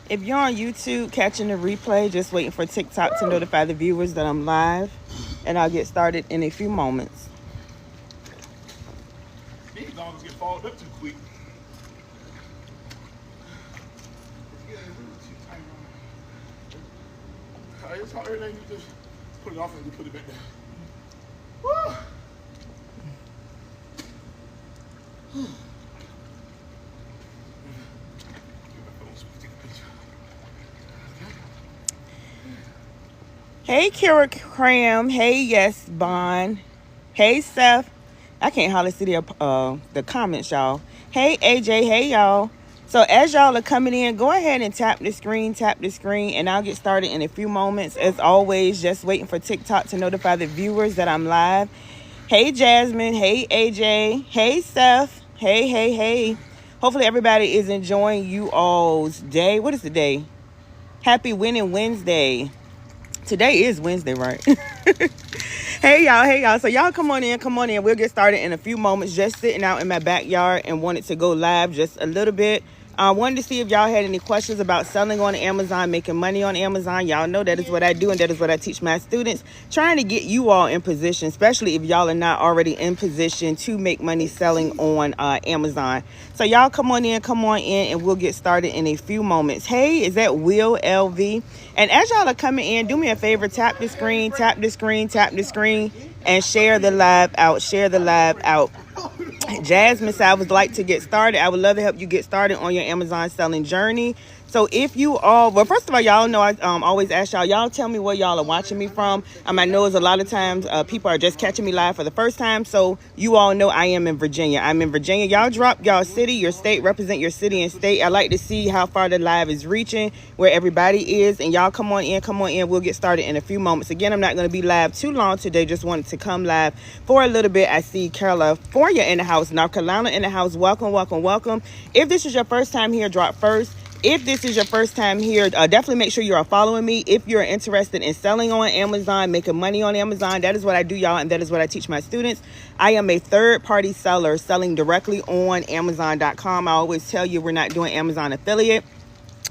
If you're on YouTube catching the replay, just waiting for TikTok to notify the viewers that I'm live, and I'll get started in a few moments. These dogs get fogged up too quick. It's hard, everything you just put it off and you put it back down. Woo! Hey, Kira Cram. Hey, Yes Bond. Hey, Seth. I can't hardly see the comments, y'all. Hey, AJ. Hey, y'all. So as y'all are coming in, go ahead and tap the screen, and I'll get started in a few moments. As always, just waiting for TikTok to notify the viewers that I'm live. Hey, Jasmine. Hey, AJ. Hey, Seth. Hey. Hopefully everybody is enjoying you all's day. What is the day? Happy Winning Wednesday. Today is Wednesday, right? Hey y'all. So y'all come on in. We'll get started in a few moments. Just sitting out in my backyard and wanted to go live just a little bit. I wanted to see if y'all had any questions about selling on Amazon, making money on Amazon. Y'all know that is what I do and that is what I teach my students. Trying to get you all in position, especially if y'all are not already in position to make money selling on Amazon. So y'all come on in, and we'll get started in a few moments. Hey, is that Will LV? And as y'all are coming in, do me a favor, tap the screen, and share the live out. Jasmine said, I would like to get started. I would love to help you get started on your Amazon selling journey. So if you all, well, first of all, y'all know I always ask y'all tell me where y'all are watching me from. I know it's a lot of times people are just catching me live for the first time. So you all know I am in Virginia. I'm in Virginia. Y'all drop y'all city, your state, represent your city and state. I like to see how far the live is reaching, where everybody is. And y'all come on in. We'll get started in a few moments. Again, I'm not going to be live too long today. Just wanted to come live for a little bit. I see California in the house, North Carolina in the house. Welcome. If this is your first time here, drop first. If this is your first time here, definitely make sure you are following me. If you're interested in selling on Amazon, making money on Amazon, that is what I do, y'all, and that is what I teach my students. I am a third-party seller selling directly on Amazon.com. I always tell you we're not doing Amazon affiliate.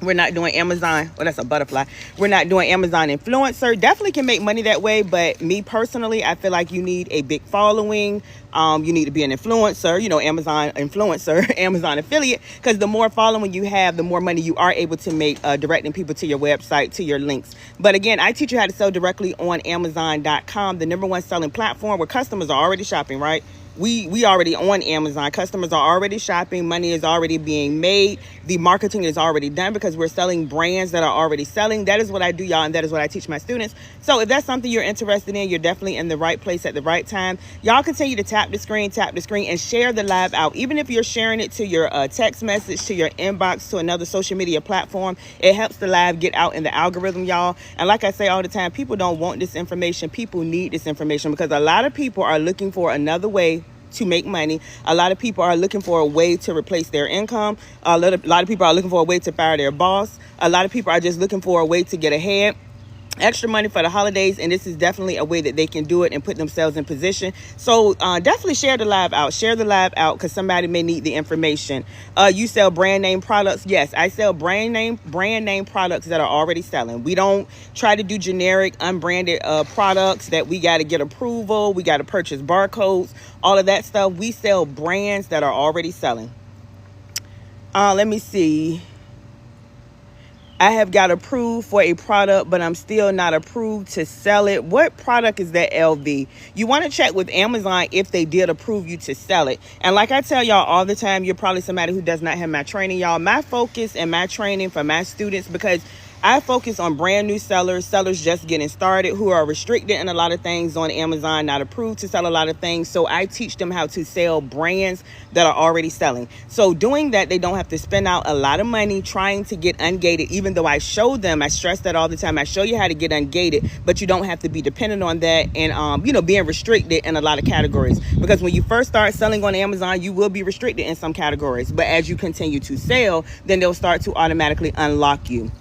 We're not doing Amazon. Well, that's a butterfly. We're not doing Amazon influencer. Definitely can make money that way. But me personally, I feel like you need a big following. You need to be an influencer, Amazon influencer, Amazon affiliate. Because the more following you have, the more money you are able to make directing people to your website, to your links. But again, I teach you how to sell directly on Amazon.com, the #1 selling platform where customers are already shopping, right? We already on Amazon. Customers are already shopping. Money is already being made. The marketing is already done because we're selling brands that are already selling. That is what I do, y'all, and that is what I teach my students. So if that's something you're interested in, you're definitely in the right place at the right time. Y'all continue to tap the screen, and share the live out. Even if you're sharing it to your text message, to your inbox, to another social media platform, it helps the live get out in the algorithm, y'all. And like I say all the time, people don't want this information. People need this information because a lot of people are looking for another way to make money. A lot of people are looking for a way to replace their income. A lot of people are looking for a way to fire their boss. A lot of people are just looking for a way to get ahead. Extra money for the holidays, and this is definitely a way that they can do it and put themselves in position. So definitely share the live out because somebody may need the information. You sell brand name products? Yes, I sell brand name products that are already selling. We don't try to do generic unbranded products that we got to get approval, we got to purchase barcodes, all of that stuff. We sell brands that are already selling. Let me see. I have got approved for a product, but I'm still not approved to sell it. What product is that, LV? You want to check with Amazon if they did approve you to sell it. And like I tell y'all all the time, you're probably somebody who does not have my training, y'all. My focus and my training for my students, because I focus on brand new sellers just getting started who are restricted in a lot of things on Amazon, not approved to sell a lot of things. So I teach them how to sell brands that are already selling. So doing that, they don't have to spend out a lot of money trying to get ungated, even though I show them, I stress that all the time. I show you how to get ungated, but you don't have to be dependent on that and, being restricted in a lot of categories. Because when you first start selling on Amazon, you will be restricted in some categories. But as you continue to sell, then they'll start to automatically unlock you.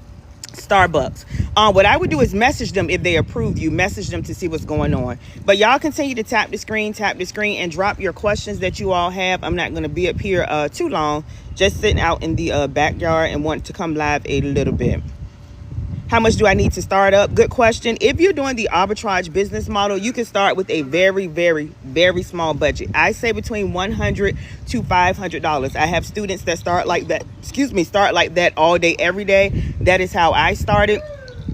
Starbucks. What I would do is message them if they approve you, message them to see what's going on. But y'all continue to tap the screen, and drop your questions that you all have. I'm not going to be up here too long, just sitting out in the backyard and want to come live a little bit. How much do I need to start up? Good question. If you're doing the arbitrage business model, you can start with a very, very, very small budget. I say between $100 to $500. I have students that start like that. Start like that all day, every day. That is how I started,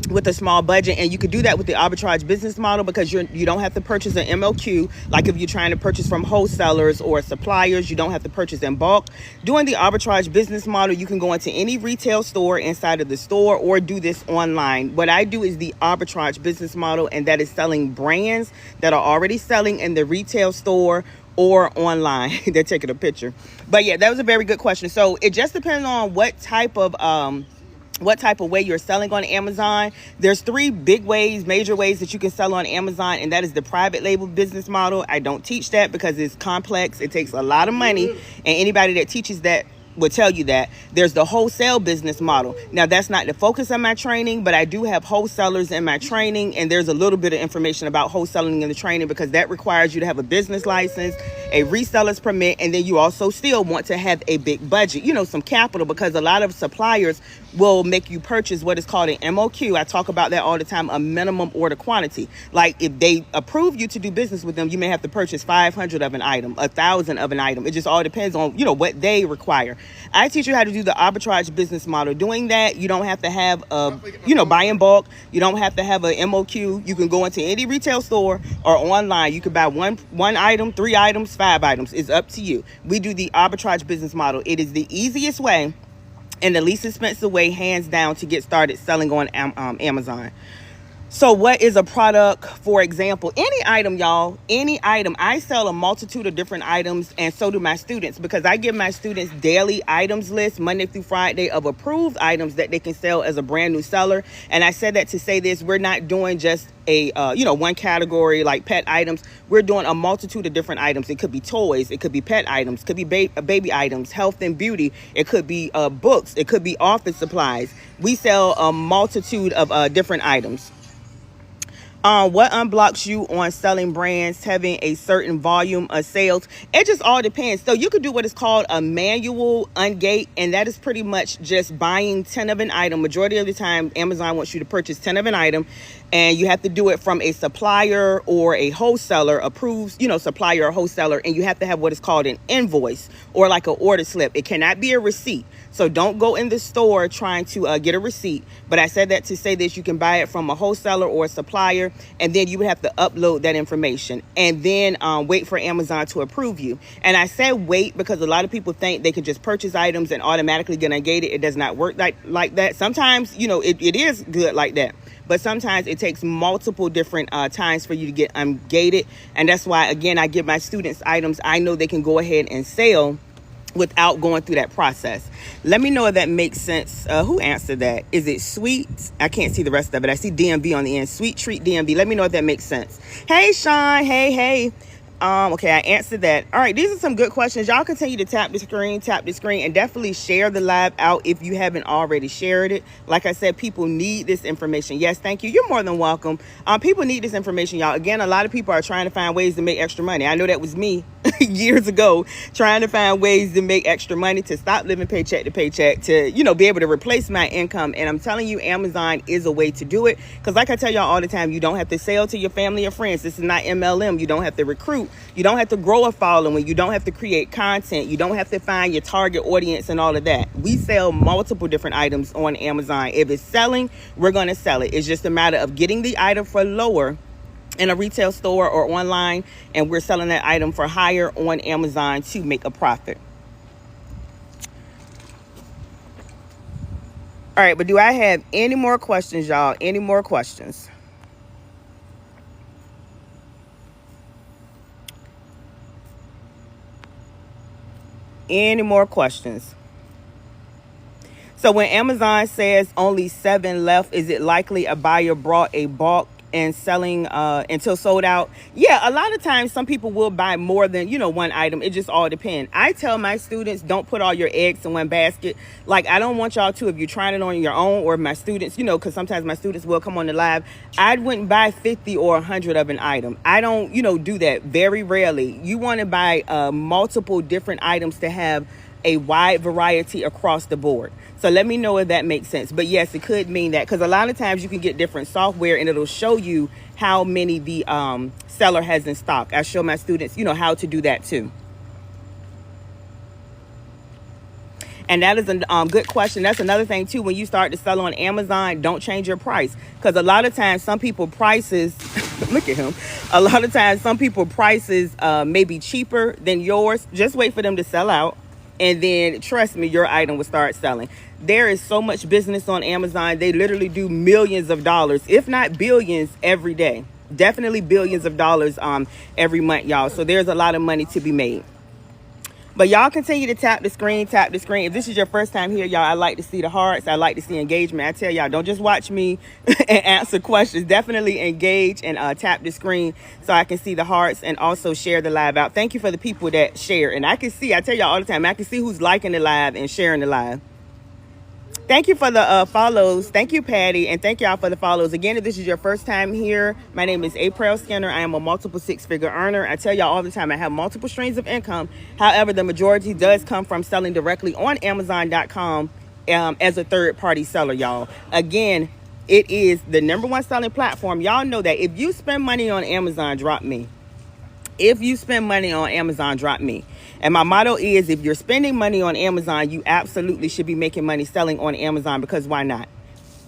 with a small budget. And you could do that with the arbitrage business model because you don't have to purchase an MOQ. Like if you're trying to purchase from wholesalers or suppliers, you don't have to purchase in bulk. Doing the arbitrage business model, you can go into any retail store inside of the store or do this online. What I do is the arbitrage business model, and that is selling brands that are already selling in the retail store or online. They're taking a picture. But yeah, that was a very good question. So it just depends on what type of way you're selling on Amazon. There's 3 big ways, major ways that you can sell on Amazon, and that is the private label business model. I don't teach that because it's complex. It takes a lot of money, and anybody that teaches that will tell you that. There's the wholesale business model. Now, that's not the focus of my training, but I do have wholesalers in my training, and there's a little bit of information about wholesaling in the training because that requires you to have a business license, a reseller's permit, and then you also still want to have a big budget, some capital, because a lot of suppliers will make you purchase what is called an MOQ. I talk about that all the time, a minimum order quantity. Like if they approve you to do business with them, you may have to purchase 500 of an item, 1,000 of an item. It just all depends on, what they require. I teach you how to do the arbitrage business model. Doing that, you don't have to have buy in bulk. You don't have to have a MOQ. You can go into any retail store or online. You can buy one item, 3 items, 5 items. It's up to you. We do the arbitrage business model. It is the easiest way and the least expensive way, hands down, to get started selling on Amazon. So what is a product? For example, any item, y'all, any item. I sell a multitude of different items, and so do my students, because I give my students daily items lists Monday through Friday of approved items that they can sell as a brand new seller. And I said that to say this: we're not doing just a one category like pet items. We're doing a multitude of different items. It could be toys, it could be pet items, could be baby items, health and beauty. It could be books, it could be office supplies. We sell a multitude of different items. What unblocks you on selling brands having a certain volume of sales? It just all depends. So you could do what is called a manual ungate, and that is pretty much just buying 10 of an item. Majority of the time, Amazon wants you to purchase 10 of an item, and you have to do it from a supplier or a wholesaler, approves, supplier or wholesaler, and you have to have what is called an invoice or like an order slip. It cannot be a receipt. So don't go in the store trying to get a receipt. But I said that to say this: you can buy it from a wholesaler or a supplier, and then you would have to upload that information and then wait for Amazon to approve you. And I said wait because a lot of people think they can just purchase items and automatically get negated. It does not work like that. Sometimes, it is good like that. But sometimes it takes multiple different times for you to get gated. And that's why, again, I give my students items I know they can go ahead and sell without going through that process. Let me know if that makes sense. Who answered that? Is it Sweet? I can't see the rest of it. I see DMV on the end. Sweet Treat DMV. Let me know if that makes sense. Hey, Sean. Hey. Okay, I answered that. All right, these are some good questions. Y'all continue to tap the screen, and definitely share the live out if you haven't already shared it. Like I said, people need this information. Yes, thank you. You're more than welcome. People need this information, y'all. Again, a lot of people are trying to find ways to make extra money. I know that was me years ago, trying to find ways to make extra money, to stop living paycheck to paycheck, to, be able to replace my income. And I'm telling you, Amazon is a way to do it. Because like I tell y'all all the time, you don't have to sell to your family or friends. This is not MLM. You don't have to recruit. You don't have to grow a following. You don't have to create content. You don't have to find your target audience and all of that. We sell multiple different items on Amazon. If it's selling, we're going to sell it. It's just a matter of getting the item for lower in a retail store or online, and we're selling that item for higher on Amazon to make a profit. All right, but do I have any more questions, y'all? Any more questions? Any more questions? So when Amazon says only 7 left, is it likely a buyer brought a bulk and selling until sold out. Yeah, a lot of times some people will buy more than, one item. It just all depends. I tell my students, don't put all your eggs in one basket. Like, I don't want y'all to, if you're trying it on your own, or my students, because sometimes my students will come on the live, I wouldn't buy 50 or 100 of an item. I don't, do that very rarely. You want to buy multiple different items to have a wide variety across the board. So let me know if that makes sense. But yes, it could mean that, because a lot of times you can get different software and it'll show you how many the seller has in stock. I show my students, how to do that too. And that is a good question. That's another thing too. When you start to sell on Amazon, don't change your price, because a lot of times some people prices look at him. A lot of times some people prices may be cheaper than yours. Just wait for them to sell out, and then trust me, your item will start selling. There is so much business on Amazon. They literally do millions of dollars, if not billions, every day. Definitely billions of dollars every month, y'all. So there's a lot of money to be made. But y'all continue to tap the screen, tap the screen. If this is your first time here, y'all, I like to see the hearts. I like to see engagement. I tell y'all, don't just watch me and answer questions. Definitely engage and tap the screen so I can see the hearts, and also share the live out. Thank you for the people that share. And I can see, I tell y'all all the time, I can see who's liking the live and sharing the live. Thank you for the follows. Thank you, Patty. And thank y'all for the follows. Again, if this is your first time here, my name is Aprell Skinner. I am a multiple six-figure earner. I tell y'all all the time, I have multiple streams of income. However, the majority does come from selling directly on Amazon.com as a third-party seller, y'all. Again, it is the #1 selling platform. Y'all know that. If you spend money on Amazon, drop me. If you spend money on Amazon, drop me. And my motto is, if you're spending money on Amazon, you absolutely should be making money selling on Amazon, because why not?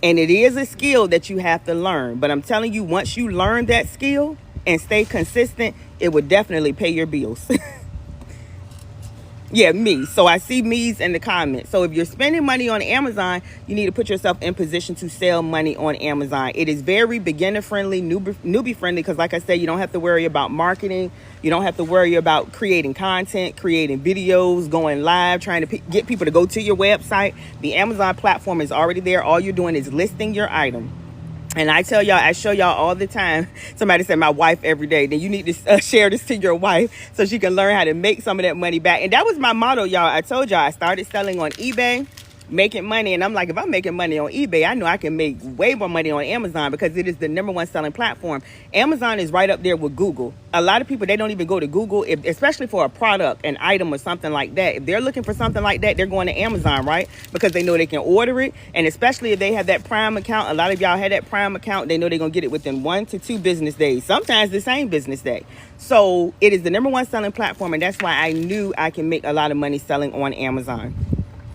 And it is a skill that you have to learn. But I'm telling you, once you learn that skill and stay consistent, it would definitely pay your bills. Yeah, me. So I see me's in the comments. So if you're spending money on Amazon, you need to put yourself in position to sell money on Amazon. It is very beginner friendly, newbie friendly, because like I said, you don't have to worry about marketing. You don't have to worry about creating content, creating videos, going live, trying to get people to go to your website. The Amazon platform is already there. All you're doing is listing your item. And I tell y'all, I show y'all all the time. Somebody said my wife every day. Then you need to share this to your wife so she can learn how to make some of that money back. And that was my motto, y'all. I told y'all I started selling on eBay, making money. And I'm like, if I'm making money on eBay, I know I can make way more money on Amazon, because it is the #1 selling platform. Amazon is right up there with Google. A lot of people, they don't even go to Google, especially for a product, an item or something like that. If they're looking for something like that, they're going to Amazon, right? Because they know they can order it. And especially if they have that Prime account, a lot of y'all have that Prime account, they know they're going to get it within 1 to 2 business days, sometimes the same business day. So it is the #1 selling platform, and that's why I knew I can make a lot of money selling on Amazon.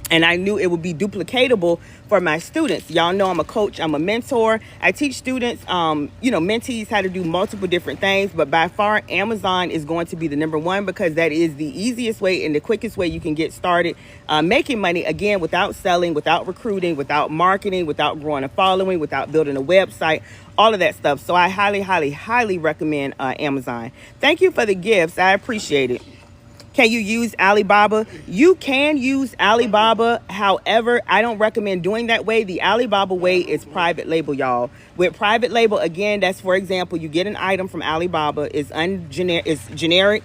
And I knew it would be duplicatable for my students. Y'all know I'm a coach, I'm a mentor. I teach students, mentees, how to do multiple different things. But by far, Amazon is going to be the #1, because that is the easiest way and the quickest way you can get started making money, again, without selling, without recruiting, without marketing, without growing a following, without building a website, all of that stuff. So I highly, highly, highly recommend Amazon. Thank you for the gifts. I appreciate it. Can you use Alibaba? You can use Alibaba. However, I don't recommend doing that way. The Alibaba way is private label, y'all. With private label, again, that's, for example, you get an item from Alibaba, it's generic,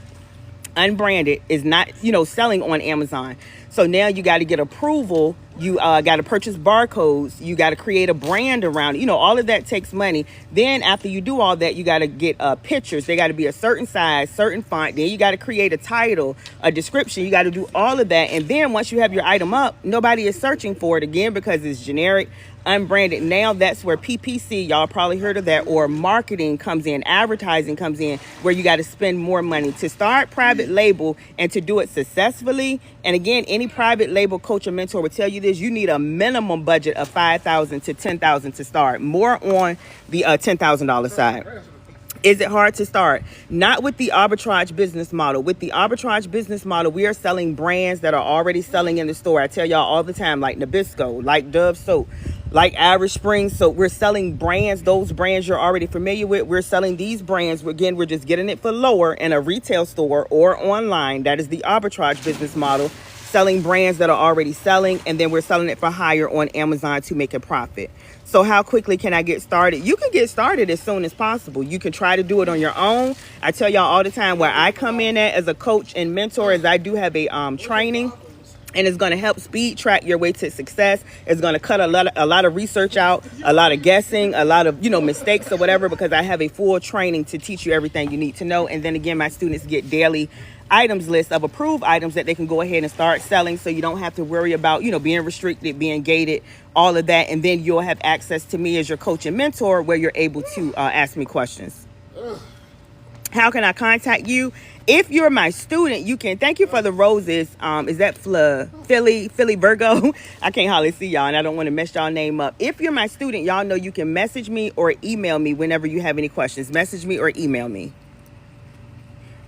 unbranded, is not, selling on Amazon. So now you got to get approval. You got to purchase barcodes. You got to create a brand around it. All of that takes money. Then after you do all that, you got to get pictures. They got to be a certain size, certain font. Then you got to create a title, a description. You got to do all of that. And then once you have your item up, nobody is searching for it again, because it's generic, unbranded. Now that's where PPC, y'all probably heard of that, or marketing comes in, advertising comes in, where you got to spend more money to start private label and to do it successfully. And again, any private label coach or mentor will tell you this: you need a minimum budget of $5,000 to $10,000 to start. More on the $10,000 side. Is it hard to start? Not with the arbitrage business model. With the arbitrage business model, we are selling brands that are already selling in the store. I tell y'all all the time, like Nabisco, like Dove soap, like Irish Spring. So we're selling brands, those brands you're already familiar with. We're selling these brands. Again, we're just getting it for lower in a retail store or online. That is the arbitrage business model. selling brands that are already selling, and then we're selling it for higher on Amazon to make a profit. So how quickly can I get started? You can get started as soon as possible. You can try to do it on your own. I tell y'all all the time where I come in at as a coach and mentor is I do have a training, and it's going to help speed track your way to success. It's going to cut a lot of research out, a lot of guessing, a lot of, mistakes or whatever, because I have a full training to teach you everything you need to know. And then again, my students get daily items list of approved items that they can go ahead and start selling, so you don't have to worry about, being restricted, being gated, all of that. And then you'll have access to me as your coach and mentor where you're able to ask me questions. How can I contact you? If you're my student, you can. Thank you for the roses. Is that Philly Virgo? I can't hardly see y'all, and I don't want to mess y'all name up. If you're my student, y'all know you can message me or email me whenever you have any questions. Message me or email me.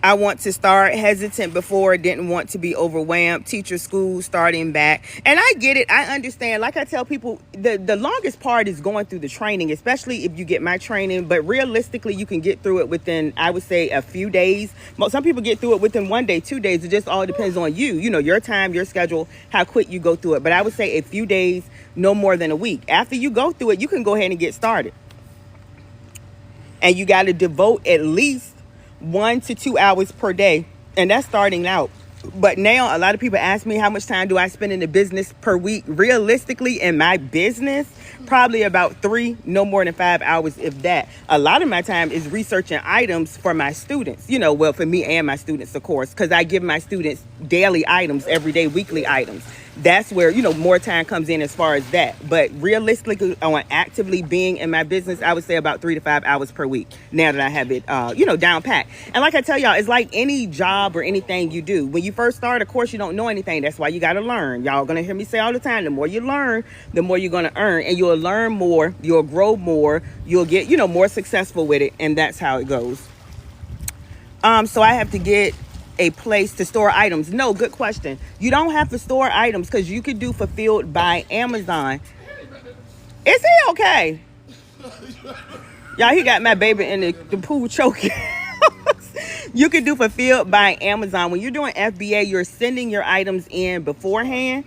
I want to start, hesitant before, didn't want to be overwhelmed, teacher school, starting back. And I get it. I understand. Like I tell people, the longest part is going through the training, especially if you get my training. But realistically, you can get through it within, I would say, a few days. Some people get through it within 1 day, 2 days. It just all depends on you, your time, your schedule, how quick you go through it. But I would say a few days, no more than a week. After you go through it, you can go ahead and get started. And you got to devote at least 1 to 2 hours per day, and that's starting out. But now a lot of people ask me, how much time do I spend in the business per week? Realistically, in my business, probably about 3, no more than 5 hours, if that. A lot of my time is researching items for my students, well, for me and my students, of course, because I give my students daily items, every day, weekly items. That's where, more time comes in as far as that. But realistically, on actively being in my business, I would say about 3 to 5 hours per week now that I have it, down pat. And like I tell y'all, it's like any job or anything you do. When you first start, of course, you don't know anything. That's why you got to learn. Y'all going to hear me say all the time, the more you learn, the more you're going to earn. And you'll learn more, you'll grow more, you'll get, more successful with it. And that's how it goes. So I have to get a place to store items. No, good question. You don't have to store items because you could do fulfilled by Amazon. Is he okay? Y'all, he got my baby in the pool choking. You could do fulfilled by Amazon. When you're doing FBA, you're sending your items in beforehand.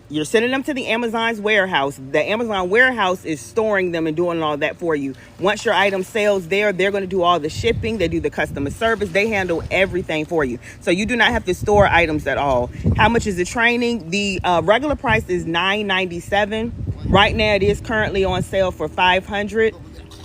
You're sending them to the Amazon's warehouse. The Amazon warehouse is storing them and doing all that for you. Once your item sells there, they're going to do all the shipping. They do the customer service. They handle everything for you. So you do not have to store items at all. How much is the training? The regular price is $9.97. Right now, it is currently on sale for $500.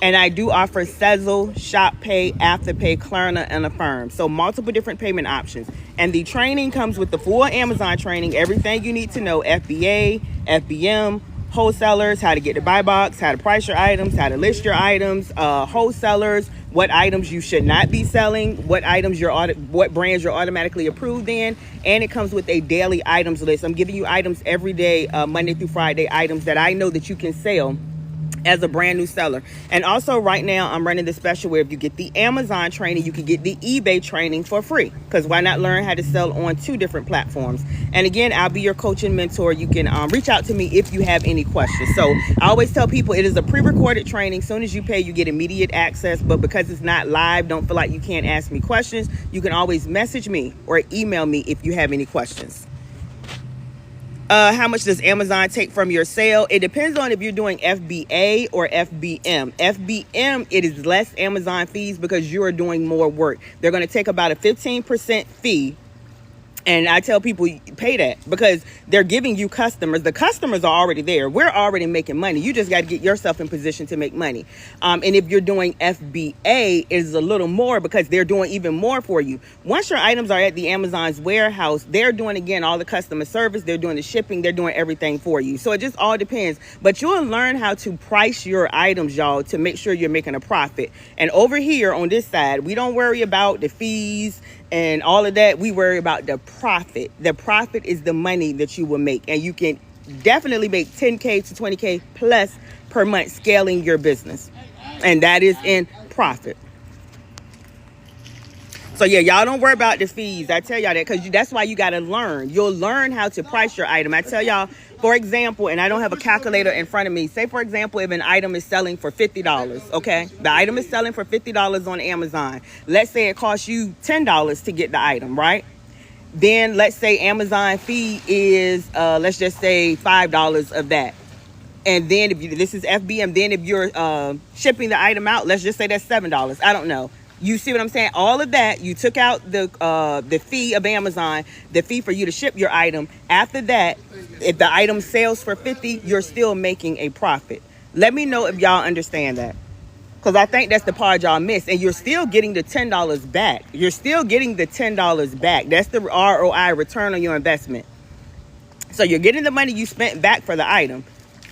And I do offer Sezzle, Shop Pay, Afterpay, Klarna, and Affirm. So multiple different payment options. And the training comes with the full Amazon training, everything you need to know, FBA, FBM, wholesalers, how to get the buy box, how to price your items, how to list your items, wholesalers, what items you should not be selling, what items what brands you're automatically approved in. And it comes with a daily items list. I'm giving you items every day, Monday through Friday, items that I know that you can sell as a brand new seller. And also right now I'm running the special where if you get the Amazon training, you can get the eBay training for free, because why not learn how to sell on 2 different platforms? And again, I'll be your coach and mentor. You can reach out to me if you have any questions. So I always tell people it is a pre-recorded training. Soon as you pay, you get immediate access, but because it's not live, don't feel like you can't ask me questions. You can always message me or email me if you have any questions. How much does Amazon take from your sale? It depends on if you're doing FBA or FBM. FBM, it is less Amazon fees because you are doing more work. They're going to take about a 15% fee. And I tell people, pay that, because they're giving you customers. The customers are already there. We're already making money. You just got to get yourself in position to make money. And if you're doing FBA, it is a little more because they're doing even more for you. Once your items are at the Amazon's warehouse, they're doing, again, all the customer service. They're doing the shipping. They're doing everything for you. So it just all depends. But you'll learn how to price your items, y'all, to make sure you're making a profit. And over here on this side, we don't worry about the fees and all of that. We worry about the profit. The profit is the money that you will make, and you can definitely make 10K to 20K plus per month scaling your business, and that is in profit. So yeah, y'all don't worry about the fees. I tell y'all that because that's why you got to learn. You'll learn how to price your item. I tell y'all, for example, and I don't have a calculator in front of me. Say, for example, if an item is selling for $50, okay? The item is selling for $50 on Amazon. Let's say it costs you $10 to get the item, right? Then let's say Amazon fee is, let's just say $5 of that. And then if you, this is FBM, then if you're shipping the item out, let's just say that's $7. I don't know. You see what I'm saying? All of that, you took out the fee of Amazon, the fee for you to ship your item. After that, if the item sells for $50, you're still making a profit. Let me know if y'all understand that. Because I think that's the part y'all miss. And you're still getting the $10 back. You're still getting the $10 back. That's the ROI, return on your investment. So you're getting the money you spent back for the item.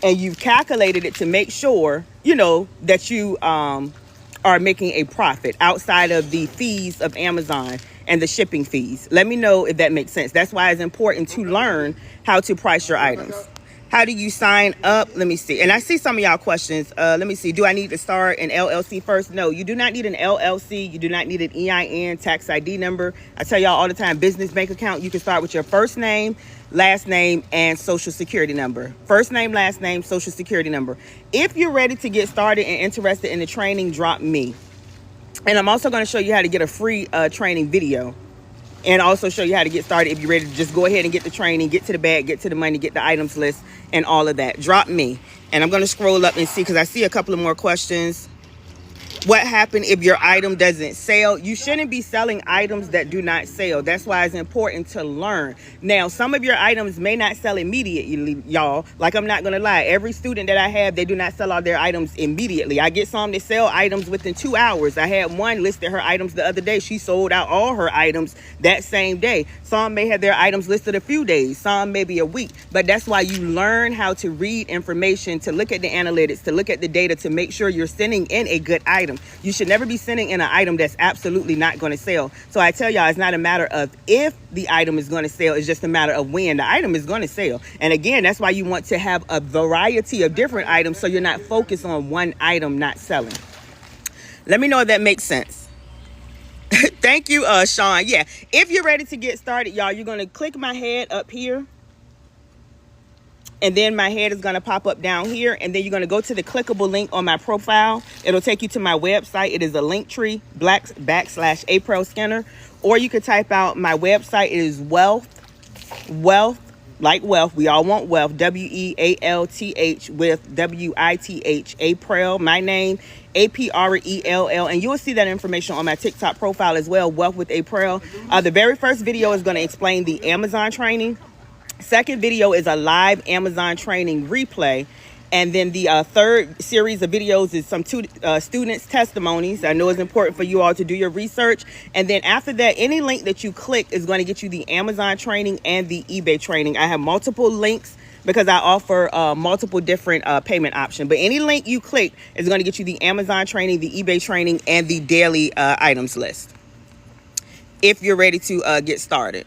And you've calculated it to make sure, you know, that you are making a profit outside of the fees of Amazon and the shipping fees. Let me know if that makes sense. That's why it's important to learn how to price your items. How do you sign up? Let me see. And I see some of y'all questions. Let me see. Do I need to start an LLC first? No, you do not need an LLC. You do not need an EIN, tax ID number. I tell y'all all the time, business bank account, you can start with your first name, last name, and social security number. First name, last name, social security number. If you're ready to get started and interested in the training, drop me. And I'm also going to show you how to get a free training video. And also show you how to get started if you're ready to just go ahead and get the training, get to the bag, get to the money, get the items list, and all of that. Drop me. And I'm going to scroll up and see, because I see a couple of more questions. What happened if your item doesn't sell? You shouldn't be selling items that do not sell. That's why it's important to learn. Now, some of your items may not sell immediately, y'all. Like, I'm not going to lie. Every student that I have, they do not sell all their items immediately. I get some that sell items within 2 hours. I had one listed her items the other day. She sold out all her items that same day. Some may have their items listed a few days. Some maybe a week. But that's why you learn how to read information, to look at the analytics, to look at the data, to make sure you're sending in a good item. You should never be sending in an item that's absolutely not going to sell. So I tell y'all, it's not a matter of if the item is going to sell. It's just a matter of when the item is going to sell. And again, that's why you want to have a variety of different items so you're not focused on one item not selling. Let me know if that makes sense. Thank you, Sean. Yeah, if you're ready to get started, y'all, you're going to click my head up here. And then my head is going to pop up down here. And then you're going to go to the clickable link on my profile. It'll take you to my website. It is a link tree, /Aprell Skinner. Or you could type out my website. It is wealth, like wealth. We all want wealth. WEALTH with WITH. Aprell, my name, APRELL. And you will see that information on my TikTok profile as well, Wealth with Aprell. The very first video is going to explain the Amazon training. Second video is a live Amazon training replay. And then the third series of videos is some students' testimonies. I know it's important for you all to do your research. And then after that, any link that you click is going to get you the Amazon training and the eBay training. I have multiple links because I offer multiple different payment options. But any link you click is going to get you the Amazon training, the eBay training, and the daily items list. If you're ready to get started.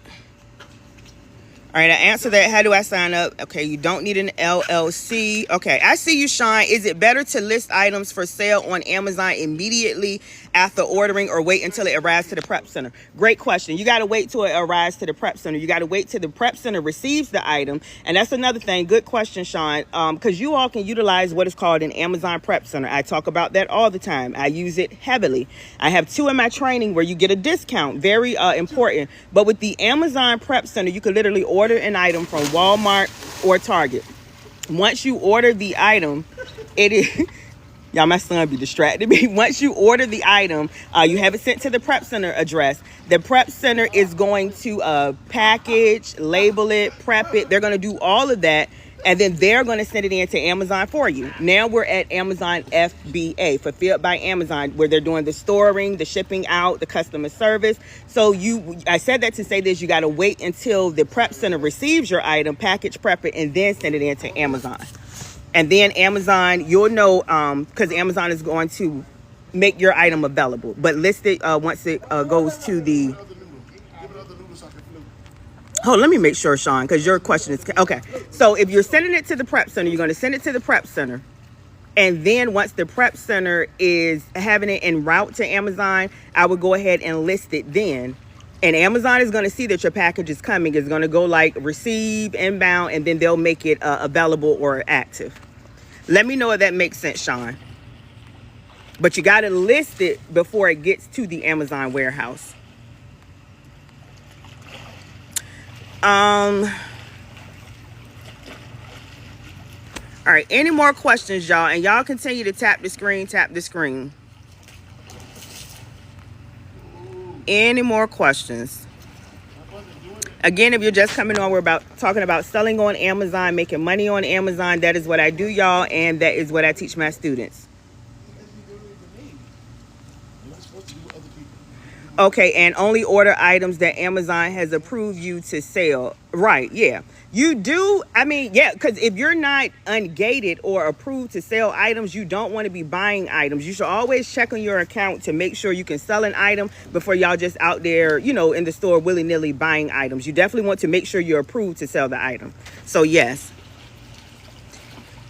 All right, I answered that. How do I sign up? Okay, you don't need an LLC. Okay, I see you, Sean. Is it better to list items for sale on Amazon immediately after ordering or wait until it arrives to the prep center? Great question. You got to wait till it arrives to the prep center. You got to wait till the prep center receives the item. And that's another thing. Good question, Sean, because you all can utilize what is called an Amazon prep center. I talk about that all the time. I use it heavily. I have 2 in my training where you get a discount. Very important. But with the Amazon prep center, you can literally order an item from Walmart or Target. Once you order the item, it is y'all, my son be distracted me. Once you order the item, you have it sent to the prep center address. The prep center is going to package, label it, prep it. They're going to do all of that. And then they're going to send it in to Amazon for you. Now we're at Amazon FBA, Fulfilled by Amazon, where they're doing the storing, the shipping out, the customer service. So I said that to say this, you got to wait until the prep center receives your item, package, prep it, and then send it in to Amazon. And then Amazon, you'll know, because Amazon is going to make your item available. But list it once it goes to the... Oh, let me make sure, Sean, because your question is... Okay, so if you're sending it to the prep center, you're going to send it to the prep center. And then once the prep center is having it en route to Amazon, I would go ahead and list it then. And Amazon is going to see that your package is coming. It's going to go like receive, inbound, and then they'll make it available or active. Let me know if that makes sense, Sean. But you got to list it before it gets to the Amazon warehouse. All right, any more questions, y'all? And y'all continue to tap the screen, tap the screen. Any more questions? Again, if you're just coming on, we're talking about selling on Amazon, making money on Amazon. That is what I do, y'all, and that is what I teach my students. Okay, and only order items that Amazon has approved you to sell. Right, yeah. You do, I mean, yeah, because if you're not ungated or approved to sell items, you don't want to be buying items. You should always check on your account to make sure you can sell an item before y'all just out there, you know, in the store willy-nilly buying items. You definitely want to make sure you're approved to sell the item. So, yes.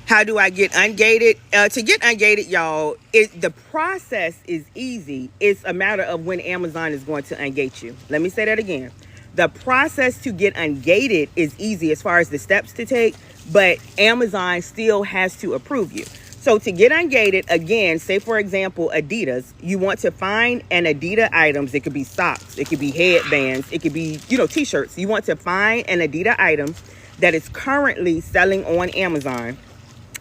How do I get ungated? To get ungated, y'all, the process is easy. It's a matter of when Amazon is going to ungate you. Let me say that again. The process to get ungated is easy as far as the steps to take, but Amazon still has to approve you. So to get ungated, again, say for example, Adidas, you want to find an Adidas items. It could be socks, it could be headbands, it could be, you know, t-shirts. You want to find an Adidas item that is currently selling on Amazon.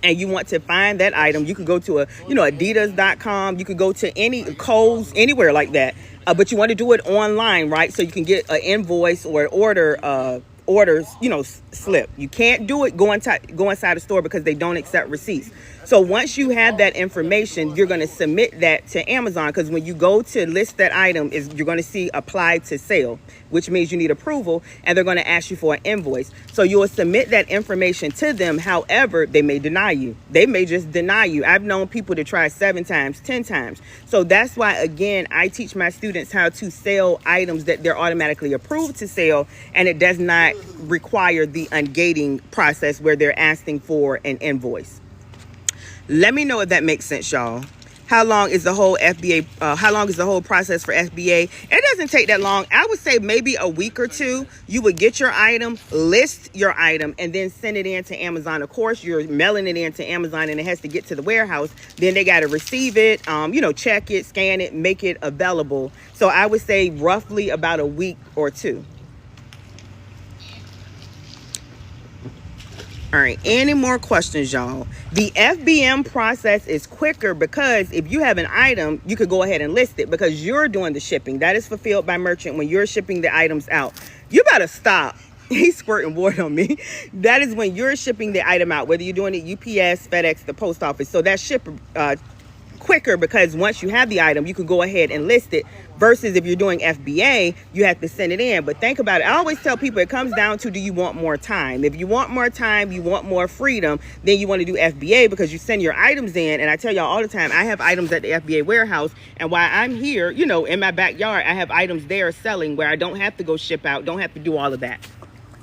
And you want to find that item, you could go to adidas.com. You could go to any Kohl's, anywhere like that. But you want to do it online, right? So you can get an invoice or orders, slip. You can't do it go inside the store because they don't accept receipts. So once you have that information, you're going to submit that to Amazon, because when you go to list that item, you're going to see apply to sale, which means you need approval, and they're going to ask you for an invoice. So you will submit that information to them. However, they may deny you. They may just deny you. I've known people to try 7 times, 10 times. So that's why, again, I teach my students how to sell items that they're automatically approved to sell, and it does not require the ungating process where they're asking for an invoice. Let me know if that makes sense, y'all. How long is the whole FBA? How long is the whole process for FBA? It doesn't take that long. I would say maybe a week or two. You would get your item, list your item, and then send it in to Amazon. Of course, you're mailing it in to Amazon, and it has to get to the warehouse. Then they got to receive it, check it, scan it, make it available. So I would say roughly about a week or two. All right, any more questions, y'all? The FBM process is quicker because if you have an item, you could go ahead and list it because you're doing the shipping. That is fulfilled by merchant when you're shipping the items out. You better stop. He's squirting water on me. That is when you're shipping the item out, whether you're doing it UPS, FedEx, the post office. So that shipper quicker because once you have the item, you can go ahead and list it, versus if you're doing FBA, you have to send it in. But think about it. I always tell people it comes down to, do you want more time? If you want more time, you want more freedom, then you want to do FBA because you send your items in. And I tell y'all all the time, I have items at the FBA warehouse, and while I'm here, in my backyard, I have items there selling where I don't have to go ship out, don't have to do all of that.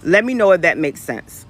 Let me know if that makes sense.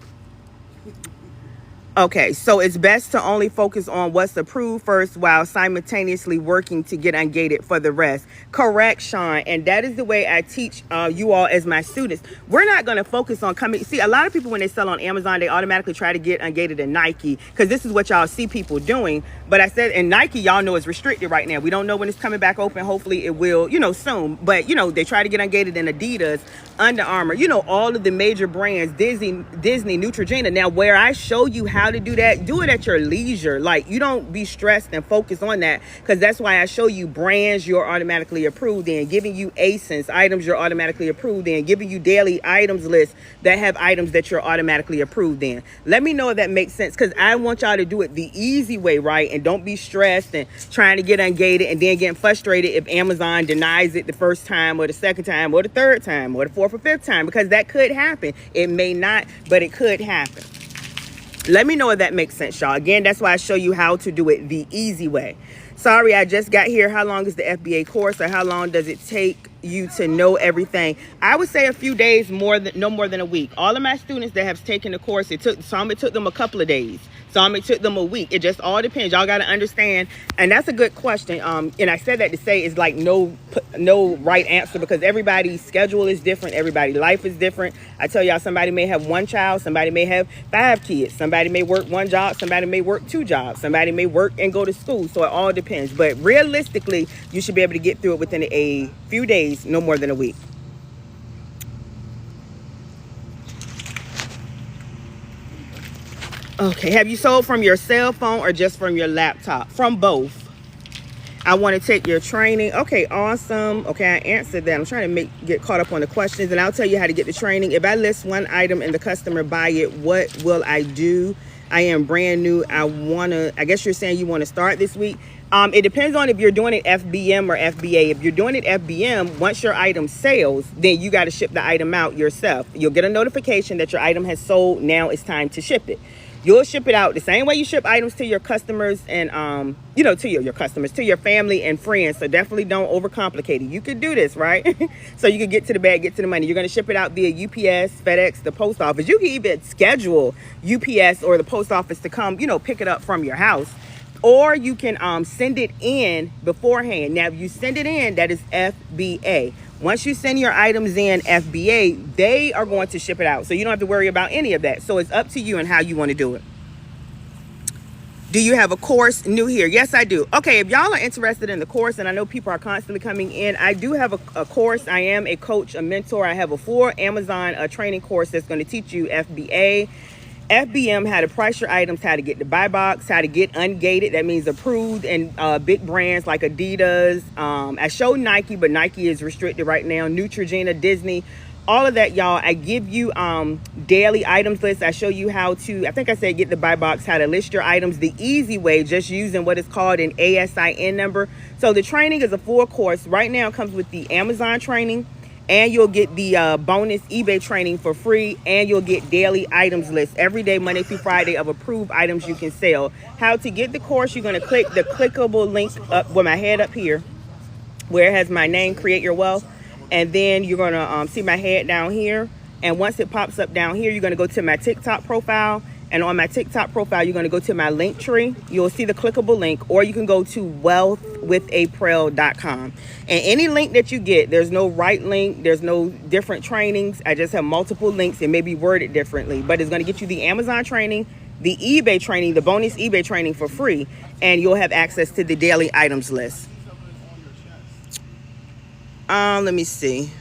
Okay, so it's best to only focus on what's approved first while simultaneously working to get ungated for the rest. Correct, Sean. And that is the way I teach you all as my students. We're not going to focus on coming. See, a lot of people, when they sell on Amazon, they automatically try to get ungated in Nike because this is what y'all see people doing. But I said, in Nike, y'all know it's restricted right now. We don't know when it's coming back open. Hopefully it will, soon. But, they try to get ungated in Adidas, Under Armour, all of the major brands, Disney, Neutrogena. Now, where I show you how to do that, do it at your leisure. Like, you don't be stressed and focus on that, because that's why I show you brands you're automatically approved in, giving you ASINs, items you're automatically approved in, giving you daily items lists that have items that you're automatically approved in. Let me know if that makes sense, because I want y'all to do it the easy way, right? And don't be stressed and trying to get ungated and then getting frustrated if Amazon denies it the first time or the second time or the third time or the fourth or fifth time, because that could happen. It may not, but it could happen. Let me know if that makes sense, y'all. Again, that's why I show you how to do it the easy way. Sorry, I just got here. How long is the FBA course, or how long does it take you to know everything? I would say a few days, no more than a week. All of my students that have taken the course, some it took them a couple of days. Some it took them a week. It just all depends. Y'all got to understand. And that's a good question. And I said that to say it's like no right answer, because everybody's schedule is different. Everybody's life is different. I tell y'all, somebody may have 1 child. Somebody may have 5 kids. Somebody may work 1 job. Somebody may work 2 jobs. Somebody may work and go to school. So it all depends. But realistically, you should be able to get through it within a few days, no more than a week. Okay, have you sold from your cell phone or just from your laptop? From both. I want to take your training. Okay, awesome. Okay, I answered that. I'm trying to get caught up on the questions, and I'll tell you how to get the training. If I list one item and the customer buy it, what will I do? I am brand new. I guess you're saying you want to start this week. It depends on if you're doing it FBM or FBA. If you're doing it FBM, once your item sells, then you got to ship the item out yourself. You'll get a notification that your item has sold. Now it's time to ship it. You'll ship it out the same way you ship items to your customers and, to your customers, to your family and friends. So definitely don't overcomplicate it. You could do this, right? So you can get to the bag, get to the money. You're going to ship it out via UPS, FedEx, the post office. You can even schedule UPS or the post office to come, pick it up from your house. Or you can send it in beforehand. Now, if you send it in, that is FBA. Once you send your items in FBA, they are going to ship it out. So you don't have to worry about any of that. So it's up to you and how you want to do it. Do you have a course new here? Yes, I do. Okay, if y'all are interested in the course, and I know people are constantly coming in, I do have a course. I am a coach, a mentor. I have a full Amazon training course that's going to teach you FBA, FBM, how to price your items, how to get the buy box, how to get ungated. That means approved, and big brands like Adidas. I showed Nike, but Nike is restricted right now. Neutrogena, Disney, all of that, y'all. I give you daily items lists. I show you how to, I think I said get the buy box, how to list your items the easy way, just using what is called an ASIN number. So the training is a full course. Right now it comes with the Amazon training, and you'll get the bonus eBay training for free, and you'll get daily items lists every day, Monday through Friday, of approved items you can sell. How to get the course, you're going to click the clickable link up with my head up here where it has my name, Create Your Wealth, and then you're going to see my head down here, and once it pops up down here, you're going to go to my TikTok profile. And on my TikTok profile, you're going to go to my link tree. You'll see the clickable link, or you can go to wealthwithaprell.com. And any link that you get, there's no right link. There's no different trainings. I just have multiple links. It may be worded differently, but it's going to get you the Amazon training, the eBay training, the bonus eBay training for free, and you'll have access to the daily items list. Let me see.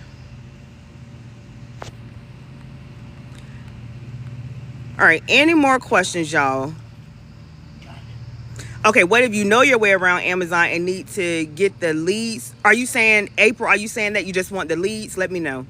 All right, any more questions, y'all? Okay, what if you know your way around Amazon and need to get the leads? Are you saying, April, are you saying that you just want the leads? Let me know.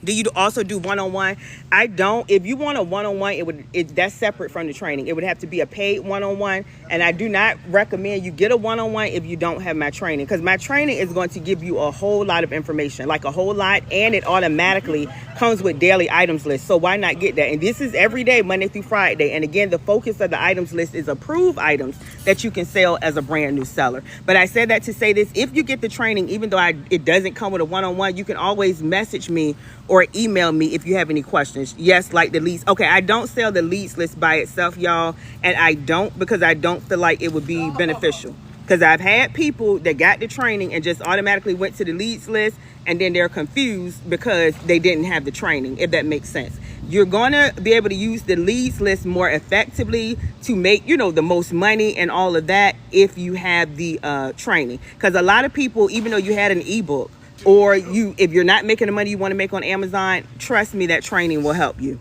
Do you also do one-on-one? I don't. If you want a one-on-one, that's separate from the training. It would have to be a paid one-on-one, and I do not recommend you get a one-on-one if you don't have my training, because my training is going to give you a whole lot of information, like a whole lot, and it automatically comes with daily items list. So why not get that? And this is every day, Monday through Friday. And again, the focus of the items list is approved items that you can sell as a brand new seller. But I said that to say this: if you get the training, even though it doesn't come with a one-on-one, you can always message me or email me if you have any questions. Yes, like the leads. Okay, I don't sell the leads list by itself, y'all. And I don't, because I don't feel like it would be beneficial. Because I've had people that got the training and just automatically went to the leads list, and then they're confused because they didn't have the training, if that makes sense. You're going to be able to use the leads list more effectively to make, the most money and all of that if you have the training. Because a lot of people, even though you had an ebook, or if you're not making the money you want to make on Amazon, trust me, that training will help you.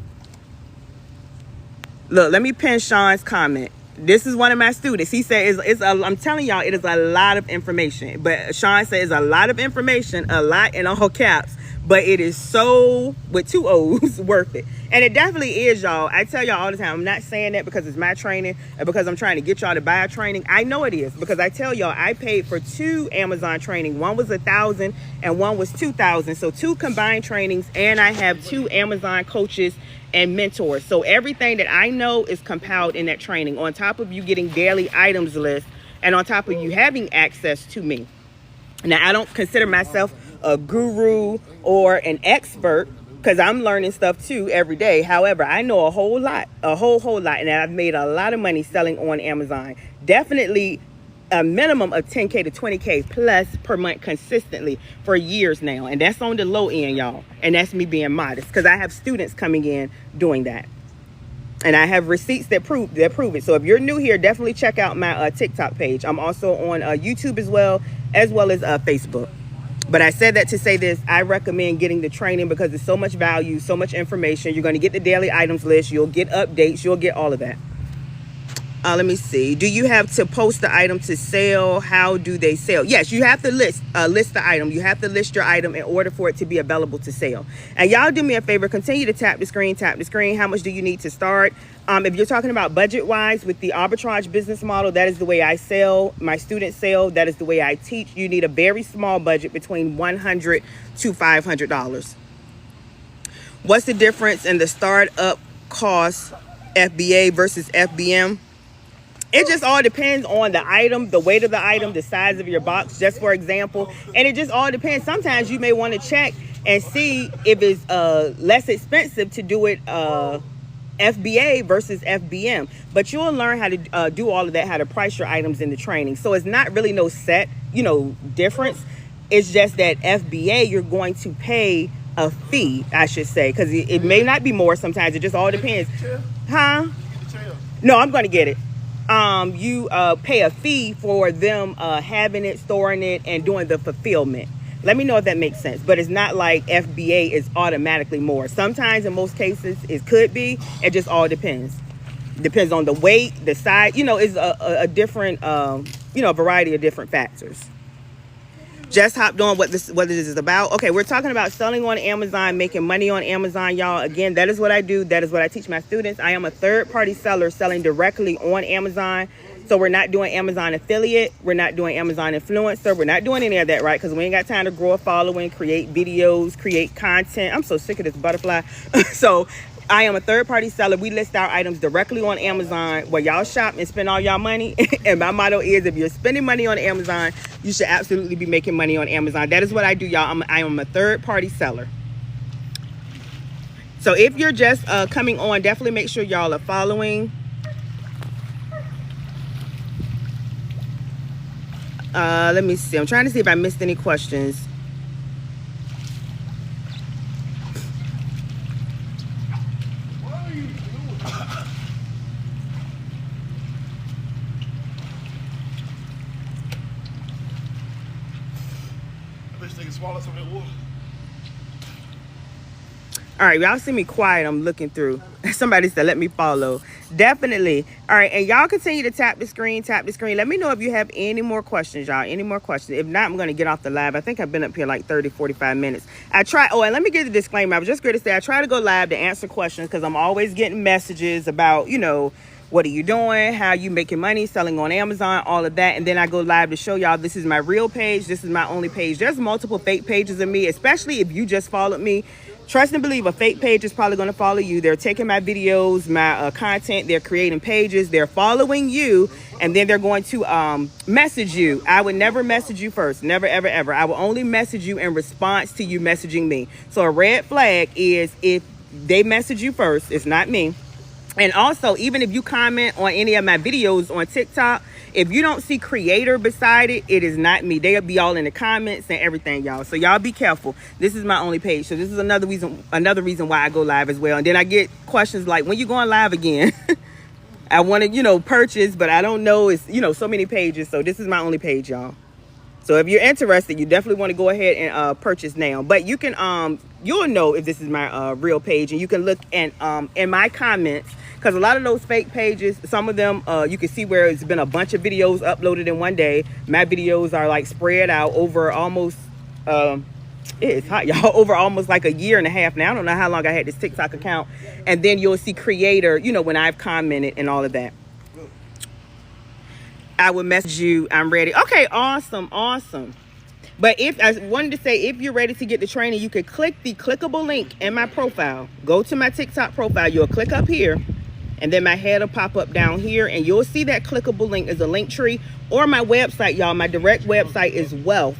Look, let me pin Sean's comment. This is one of my students. He said, I'm telling y'all, it is a lot of information. But Sean says a lot of information, a lot in all caps. But it is so, with 2 O's, worth it. And it definitely is, y'all. I tell y'all all the time, I'm not saying that because it's my training and because I'm trying to get y'all to buy a training. I know it is, because I tell y'all, I paid for 2 Amazon training. One was $1,000 and one was $2,000. So 2 combined trainings, and I have 2 Amazon coaches and mentors. So everything that I know is compiled in that training, on top of you getting daily items lists, and on top of you having access to me. Now, I don't consider myself a guru or an expert, because I'm learning stuff too every day. However, I know a whole lot, and I've made a lot of money selling on Amazon. Definitely a minimum of 10K to 20K plus per month consistently for years now. And that's on the low end, y'all. And that's me being modest, because I have students coming in doing that. And I have receipts that prove it. So if you're new here, definitely check out my TikTok page. I'm also on YouTube as well as Facebook. But I said that to say this: I recommend getting the training because there's so much value, so much information. You're going to get the daily items list. You'll get updates. You'll get all of that. Let me see. Do you have to post the item to sell? How do they sell? Yes, you have to list the item. You have to list your item in order for it to be available to sell. And y'all do me a favor, continue to tap the screen, tap the screen. How much do you need to start? If you're talking about budget-wise with the arbitrage business model, that is the way I sell. My students sell. That is the way I teach. You need a very small budget between $100 to $500. What's the difference in the startup cost FBA versus FBM? It just all depends on the item, the weight of the item, the size of your box, just for example. And it just all depends. Sometimes you may want to check and see if it's less expensive to do it FBA versus FBM. But you'll learn how to do all of that, how to price your items in the training. So it's not really no set, difference. It's just that FBA, you're going to pay a fee, I should say, because it may not be more sometimes. It just all depends. Huh? No, I'm going to get it. You pay a fee for them having it, storing it, and doing the fulfillment. Let me know if that makes sense. But it's not like FBA is automatically more. Sometimes, in most cases, it could be. It just all depends. Depends on the weight, the size. It's a different, variety of different factors. Just hopped on what this is about. Okay, we're talking about selling on Amazon, making money on Amazon, y'all. Again, that is what I do. That is what I teach my students. I am a third-party seller selling directly on Amazon. So we're not doing Amazon affiliate. We're not doing Amazon influencer. We're not doing any of that, right? Because we ain't got time to grow a following, create videos, create content. I'm so sick of this butterfly. So I am a third-party seller. We list our items directly on Amazon where y'all shop and spend all y'all money. And my motto is, if you're spending money on Amazon, you should absolutely be making money on Amazon. That is what I do, y'all. I am a third-party seller. So if you're just coming on, definitely make sure y'all are following. Let me see. I'm trying to see if I missed any questions. Swallow some of that water. All right, y'all see me quiet. I'm looking through. Somebody said, let me follow. Definitely. All right, and y'all continue to tap the screen, tap the screen. Let me know if you have any more questions, y'all. Any more questions. If not, I'm going to get off the live. I think I've been up here like 30, 45 minutes. And let me give the disclaimer. I was just going to say, I try to go live to answer questions because I'm always getting messages about, what are you doing? How are you making money, selling on Amazon, all of that. And then I go live to show y'all this is my real page. This is my only page. There's multiple fake pages of me, especially if you just followed me. Trust and believe, a fake page is probably going to follow you. They're taking my videos, my content. They're creating pages. They're following you. And then they're going to message you. I would never message you first. Never, ever, ever. I will only message you in response to you messaging me. So a red flag is if they message you first. It's not me. And also, even if you comment on any of my videos on TikTok, if you don't see creator beside it, it is not me. They'll be all in the comments and everything, y'all. So y'all be careful. This is my only page. So this is another reason why I go live as well. And then I get questions like, when you going live again? I want to, purchase, but I don't know. It's, so many pages. So this is my only page, y'all. So if you're interested, you definitely want to go ahead and purchase now. But you can, you'll know if this is my real page. And you can look in my comments. Because a lot of those fake pages, some of them, you can see where it's been a bunch of videos uploaded in one day. My videos are like spread out over almost, it's hot, y'all, over almost like a year and a half now. I don't know how long I had this TikTok account. And then you'll see creator, when I've commented and all of that. I will message you. I'm ready. Okay, awesome. But I wanted to say, if you're ready to get the training, you can click the clickable link in my profile. Go to my TikTok profile. You'll click up here. And then my head will pop up down here, and you'll see that clickable link is a link tree or my website, y'all. My direct website is Wealth,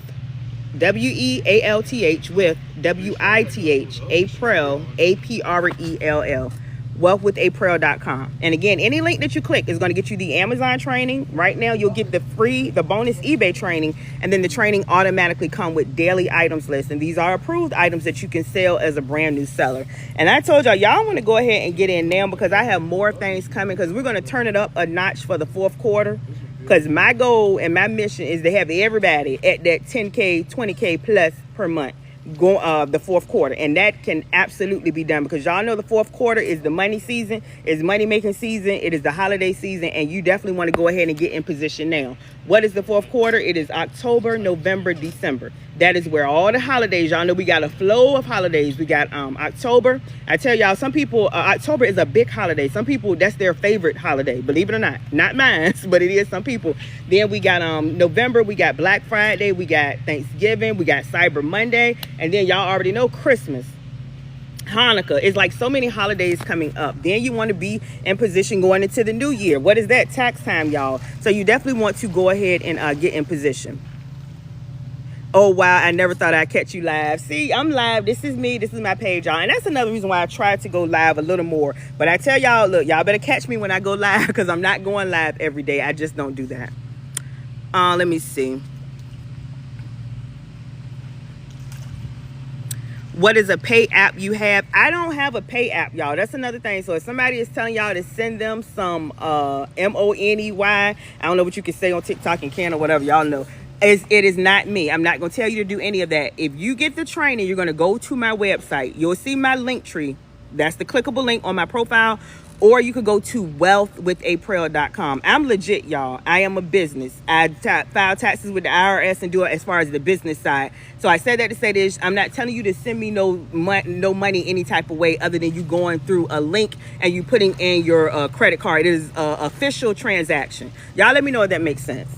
WEALTH with WITH, Aprell, APRELL, wealthwithaprell.com. And again, any link that you click is going to get you the Amazon training. Right now, you'll get the bonus eBay training, and then the training automatically come with daily items list. And these are approved items that you can sell as a brand new seller. And I told y'all want to go ahead and get in now because I have more things coming because we're going to turn it up a notch for the fourth quarter. Because my goal and my mission is to have everybody at that 10K, 20K plus per month. the fourth quarter, and that can absolutely be done, because y'all know the fourth quarter is the money season, is money making season, it is the holiday season, and you definitely want to go ahead and get in position now. What is the fourth quarter? It is October, November, December. That is where all the holidays, y'all know we got a flow of holidays. We got October. I tell y'all, some people, October is a big holiday. Some people, that's their favorite holiday, believe it or not. Not mine, but it is some people. Then we got November, we got Black Friday, we got Thanksgiving, we got Cyber Monday, and then y'all already know Christmas, Hanukkah. It's like so many holidays coming up. Then you want to be in position going into the new year. What is that? Tax time, y'all. So you definitely want to go ahead and get in position. Oh, wow, I never thought I'd catch you live. See, I'm live. This is me. This is my page, y'all. And that's another reason why I try to go live a little more. But I tell y'all, look, y'all better catch me when I go live, because I'm not going live every day. I just don't do that. Let me see. What is a pay app you have? I don't have a pay app, y'all. That's another thing. So if somebody is telling y'all to send them some MONEY, I don't know what you can say on TikTok and can or whatever, y'all know. It is not me. I'm not going to tell you to do any of that. If you get the training, you're going to go to my website. You'll see my link tree. That's the clickable link on my profile. Or you could go to wealthwithaprell.com. I'm legit, y'all. I am a business. I file taxes with the IRS and do it as far as the business side. So I said that to say this. I'm not telling you to send me no money any type of way other than you going through a link and you putting in your credit card. It is an official transaction. Y'all let me know if that makes sense.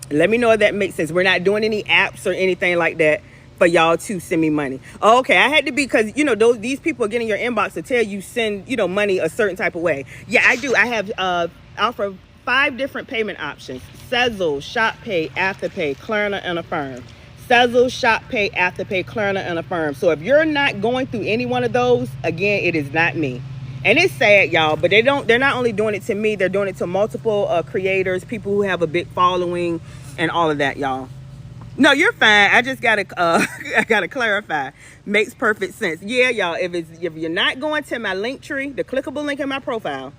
Let me know if that makes sense. We're not doing any apps or anything like that for y'all to send me money. Oh, okay, I had to be, because, you know, these people are getting your inbox to tell you send, you know, money a certain type of way. Yeah, I do. I have offer 5 different payment options: Sezzle, ShopPay, Afterpay, Klarna, and Affirm. Sezzle, ShopPay, Afterpay, Klarna, and Affirm. So if you're not going through any one of those, again, it is not me. And it's sad, y'all, but they're not only doing it to me, they're doing it to multiple creators, people who have a big following and all of that, y'all. No, you're fine. I just gotta I gotta clarify. Makes perfect sense. Yeah, y'all, if you're not going to my link tree, the clickable link in my profile,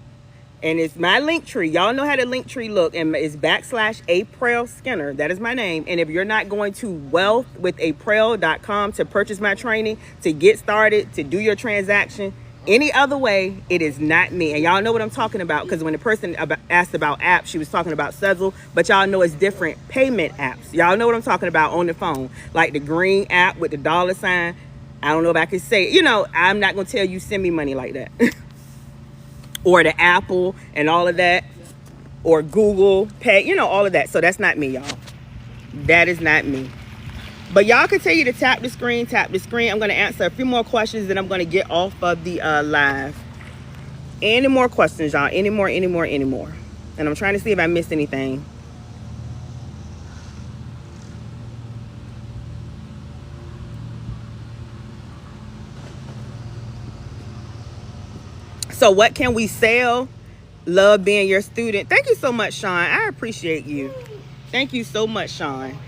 and it's my link tree, y'all know how the link tree look, and it's /Aprell Skinner. That is my name. And if you're not going to wealthwithaprell.com to purchase my training, to get started, to do your transaction any other way, it is not me. And y'all know what I'm talking about, because when the person asked about apps, she was talking about Sezzle, but y'all know it's different payment apps. Y'all know what I'm talking about on the phone, like the green app with the $sign. I don't know if I can say it. You know, I'm not going to tell you send me money like that. Or the Apple and all of that, or Google Pay, you know, all of that. So that's not me, y'all. That is not me. But y'all continue to tap the screen, tap the screen. I'm going to answer a few more questions, then I'm going to get off of the live. Any more questions, y'all? Any more? And I'm trying to see if I missed anything. So what can we sell? Love being your student. Thank you so much, Sean. I appreciate you. Thank you so much, Sean.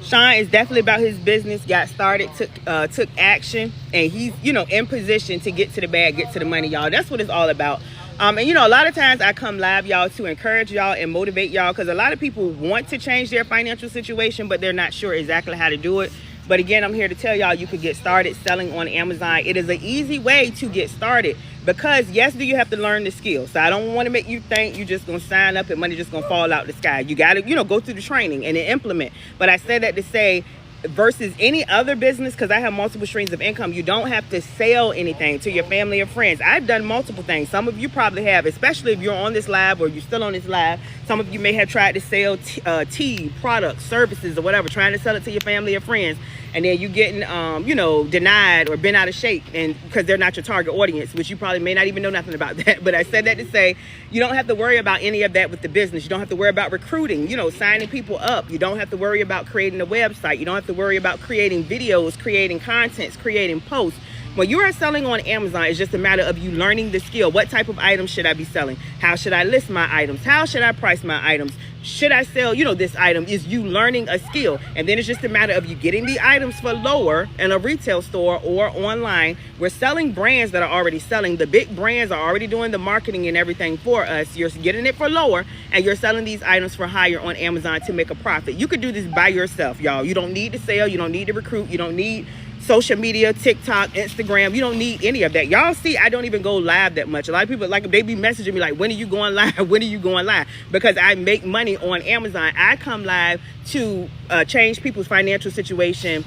Sean is definitely about his business, got started, took action, and he's, you know, in position to get to the bag, get to the money, y'all. That's what it's all about. And, you know, a lot of times I come live, y'all, to encourage y'all and motivate y'all, because a lot of people want to change their financial situation, but they're not sure exactly how to do it. But again, I'm here to tell y'all you could get started selling on Amazon. It is an easy way to get started, because yes, do you have to learn the skill. So I don't want to make you think you're just going to sign up and money just going to fall out the sky. You got to, you know, go through the training and then implement. But I said that to say, versus any other business, because I have multiple streams of income, you don't have to sell anything to your family or friends. I've done multiple things. Some of you probably have, especially if you're on this live or you're still on this live. Some of you may have tried to sell tea, products, services, or whatever, trying to sell it to your family or friends, and then you getting you know, denied or bent out of shape, and because they're not your target audience, which you probably may not even know nothing about that. But I said that to say you don't have to worry about any of that with the business. You don't have to worry about recruiting, you know, signing people up. You don't have to worry about creating a website. You don't have to worry about creating videos, creating contents, creating posts. When you are selling on Amazon, it's just a matter of you learning the skill. What type of items should I be selling? How should I list my items? How should I price my items? should I sell, this item? Is you learning a skill? And then it's just a matter of you getting the items for lower in a retail store or online. We're selling brands that are already selling. The big brands are already doing the marketing and everything for us. You're getting it for lower and you're selling these items for higher on Amazon to make a profit. You could do this by yourself, y'all. You don't need to sell. You don't need to recruit. You don't need social media, TikTok, Instagram. You don't need any of that. Y'all see, I don't even go live that much. A lot of people, like, they be messaging me like, when are you going live? When are you going live? Because I make money on Amazon. I come live to change people's financial situation,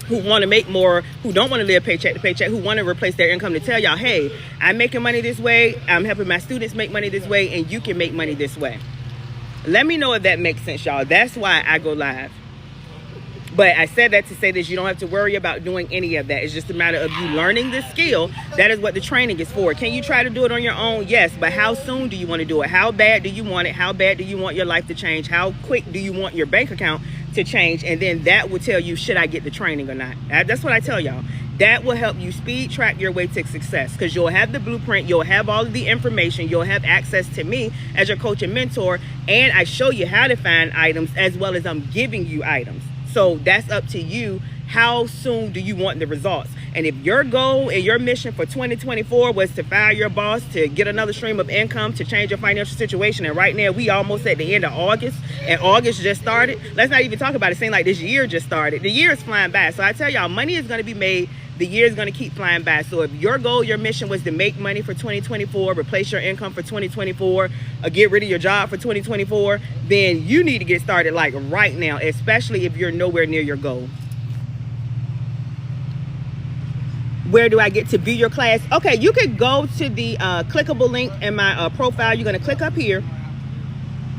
who want to make more, who don't want to live paycheck to paycheck, who want to replace their income, to tell y'all, hey, I'm making money this way. I'm helping my students make money this way, and you can make money this way. Let me know if that makes sense, y'all. That's why I go live. But I said that to say this, you don't have to worry about doing any of that. It's just a matter of you learning the skill. That is what the training is for. Can you try to do it on your own? Yes, but how soon do you want to do it? How bad do you want it? How bad do you want your life to change? How quick do you want your bank account to change? And then that will tell you, should I get the training or not? That's what I tell y'all. That will help you speed track your way to success, because you'll have the blueprint, you'll have all of the information, you'll have access to me as your coach and mentor, and I show you how to find items as well as I'm giving you items. So that's up to you. How soon do you want the results? And if your goal and your mission for 2024 was to fire your boss, to get another stream of income, to change your financial situation, and right now we almost at the end of August, and August just started. Let's not even talk about it. Seems like this year just started. The year is flying by. So I tell y'all, money is going to be made. The year is going to keep flying by. So if your goal, your mission was to make money for 2024, replace your income for 2024, or get rid of your job for 2024, then you need to get started like right now, especially if you're nowhere near your goal. Where do I get to view your class? Okay, you could go to the clickable link in my profile. You're going to click up here.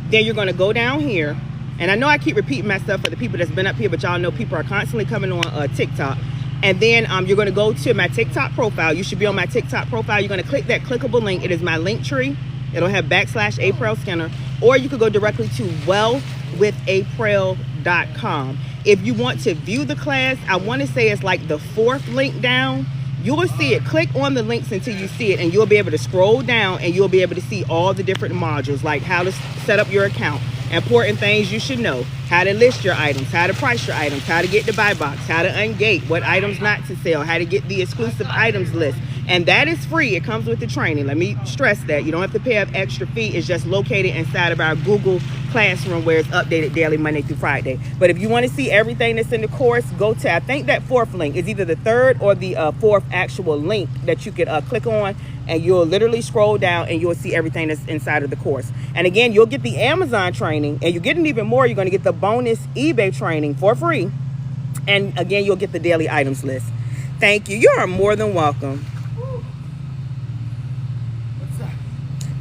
Then you're going to go down here. And I know I keep repeating myself for the people that's been up here, but y'all know people are constantly coming on TikTok. And then you're going to go to my TikTok profile. You should be on my TikTok profile. You're going to click that clickable link. It is my link tree. It'll have / Aprell Skinner. Or you could go directly to wealthwithaprell.com. If you want to view the class, I want to say it's like the 4th link down. You will see it. Click on the links until you see it, and you'll be able to scroll down and you'll be able to see all the different modules, like how to set up your account, important things you should know, how to list your items, how to price your items, how to get the buy box, how to ungate, what items not to sell, how to get the exclusive items list. And that is free. It comes with the training. Let me stress that. You don't have to pay an extra fee. It's just located inside of our Google Classroom, where it's updated daily, Monday through Friday. But if you want to see everything that's in the course, go to, I think that 4th link is either the 3rd or the 4th actual link that you could click on, and you'll literally scroll down and you'll see everything that's inside of the course. And again, you'll get the Amazon training, and you're getting even more. You're going to get the bonus eBay training for free. And again, you'll get the daily items list. Thank you. You are more than welcome.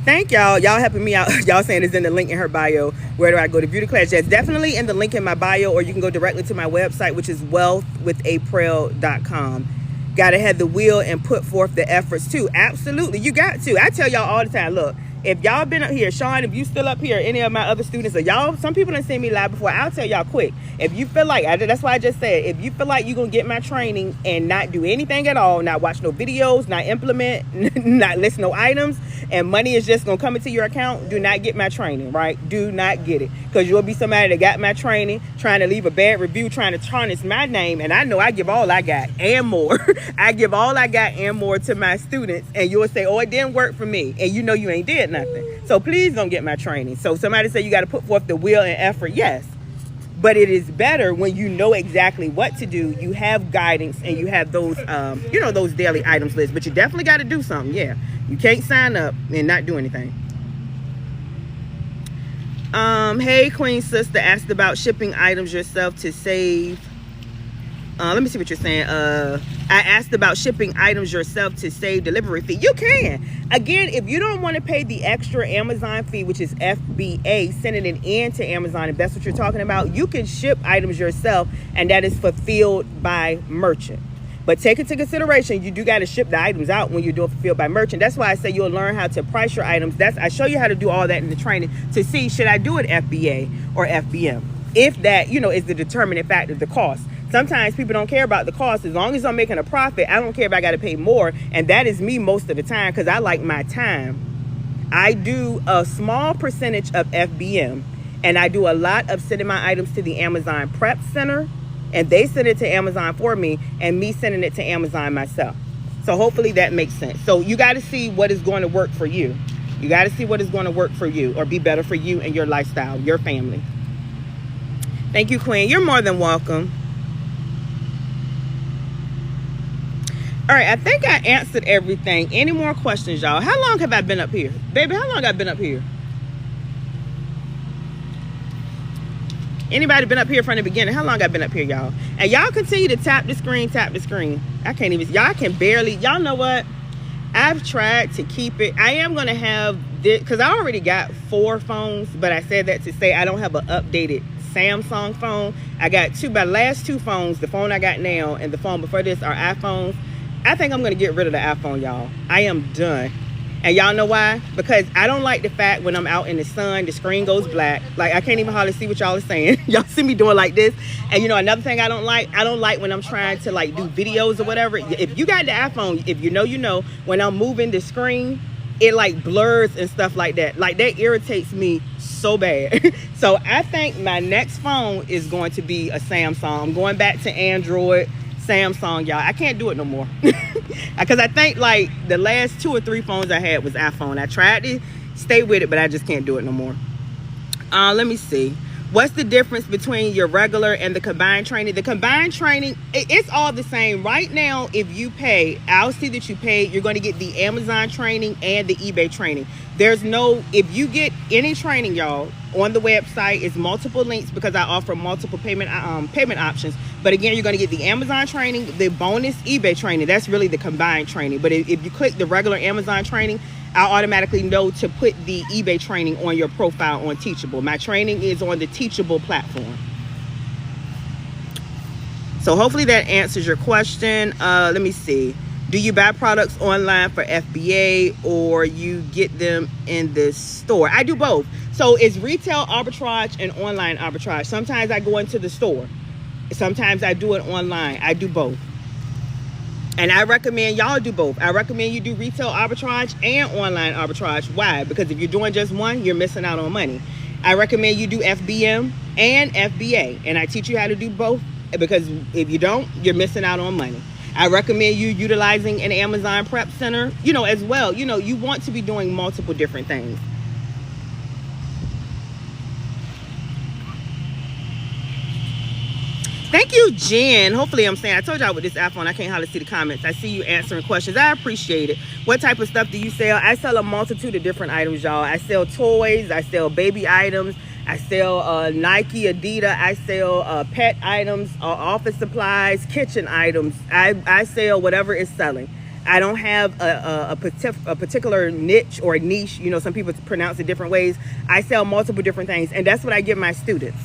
Thank y'all. Y'all helping me out. Y'all saying it's in the link in her bio. Where do I go to view the class? Yes, definitely in the link in my bio, or you can go directly to my website, which is wealthwithaprell.com. Gotta have the will and put forth the efforts too. Absolutely, you got to. I tell y'all all the time, look, if y'all been up here, Sean, if you still up here, any of my other students, or y'all, some people done seen me live before, I'll tell y'all quick. If you feel like, that's why I just said, if you feel like you're going to get my training and not do anything at all, not watch no videos, not implement, not list no items, and money is just going to come into your account, do not get my training, right? Do not get it. Because you'll be somebody that got my training, trying to leave a bad review, trying to tarnish my name, and I know I give all I got and more. I give all I got and more to my students, and you'll say, oh, it didn't work for me, and you know you ain't did nothing. So please don't get my training. So somebody say you got to put forth the will and effort. Yes, but it is better when you know exactly what to do. You have guidance and you have those, those daily items lists. But you definitely got to do something. Yeah, you can't sign up and not do anything. Hey, Queen Sister asked about shipping items yourself to save. Let me see what you're saying. I asked about shipping items yourself to save delivery fee. You can. Again, if you don't want to pay the extra Amazon fee, which is FBA, sending it in to Amazon, if that's what you're talking about, you can ship items yourself, and that is fulfilled by merchant. But take into consideration, you do got to ship the items out when you're doing fulfilled by merchant. That's why I say you'll learn how to price your items. I show you how to do all that in the training to see, should I do it FBA or FBM? If that, is the determining factor of the cost. Sometimes people don't care about the cost. As long as I'm making a profit, I don't care if I got to pay more. And that is me most of the time, because I like my time. I do a small percentage of FBM, And I do a lot of sending my items to the Amazon Prep Center, and they send it to Amazon for me, and me sending it to Amazon myself. So hopefully that makes sense. So you got to see what is going to work for you. You got to see what is going to work for you or be better for you and your lifestyle, your family. Thank you, Queen. You're more than welcome. All right, I think I answered everything. Any more questions, y'all? How long have I been up here? Baby, how long have I been up here? Anybody been up here from the beginning? How long I been up here, y'all? And y'all continue to tap the screen, tap the screen. I can't even, y'all can barely, y'all know what? I've tried to keep it. I am going to have this, because I already got 4 phones, but I said that to say I don't have an updated Samsung phone. I got 2, my last 2 phones, the phone I got now and the phone before this are iPhones. I think I'm going to get rid of the iPhone, y'all. I am done. And y'all know why? Because I don't like the fact when I'm out in the sun, the screen goes black. Like, I can't even hardly see what y'all are saying. Y'all see me doing like this. And you know, another thing I don't like when I'm trying to like do videos or whatever. If you got the iPhone, if you know, when I'm moving the screen, it like blurs and stuff like that. Like, that irritates me so bad. So I think my next phone is going to be a Samsung. I'm going back to Android. Samsung, y'all. I can't do it no more. Because I think like the last 2 or 3 phones I had was iPhone. I tried to stay with it, but I just can't do it no more. Let me see. What's the difference between your regular and the combined training? The combined training, it's all the same. Right now, if you pay, I'll see that you pay, you're going to get the Amazon training and the eBay training. There's no, if you get any training, y'all, on the website, it's multiple links because I offer multiple payment options. But again, you're going to get the Amazon training, the bonus eBay training. That's really the combined training. But if you click the regular Amazon training, I'll automatically know to put the eBay training on your profile on Teachable. My training is on the Teachable platform. So hopefully that answers your question. Let me see. Do you buy products online for FBA or you get them in the store? I do both. So it's retail arbitrage and online arbitrage. Sometimes I go into the store. Sometimes I do it online. I do both. And I recommend y'all do both. I recommend you do retail arbitrage and online arbitrage. Why? Because if you're doing just one, you're missing out on money. I recommend you do FBM and FBA. And I teach you how to do both because if you don't, you're missing out on money. I recommend you utilizing an Amazon Prep Center, you know, as well. You know, you want to be doing multiple different things. Thank you, Jen. Hopefully I'm saying, I told y'all with this iPhone, I can't hardly see the comments. I see you answering questions. I appreciate it. What type of stuff do you sell? I sell a multitude of different items, y'all. I sell toys. I sell baby items. I sell Nike, Adidas. I sell pet items, office supplies, kitchen items. I sell whatever is selling. I don't have a particular niche or niche. You know, some people pronounce it different ways. I sell multiple different things, and that's what I give my students.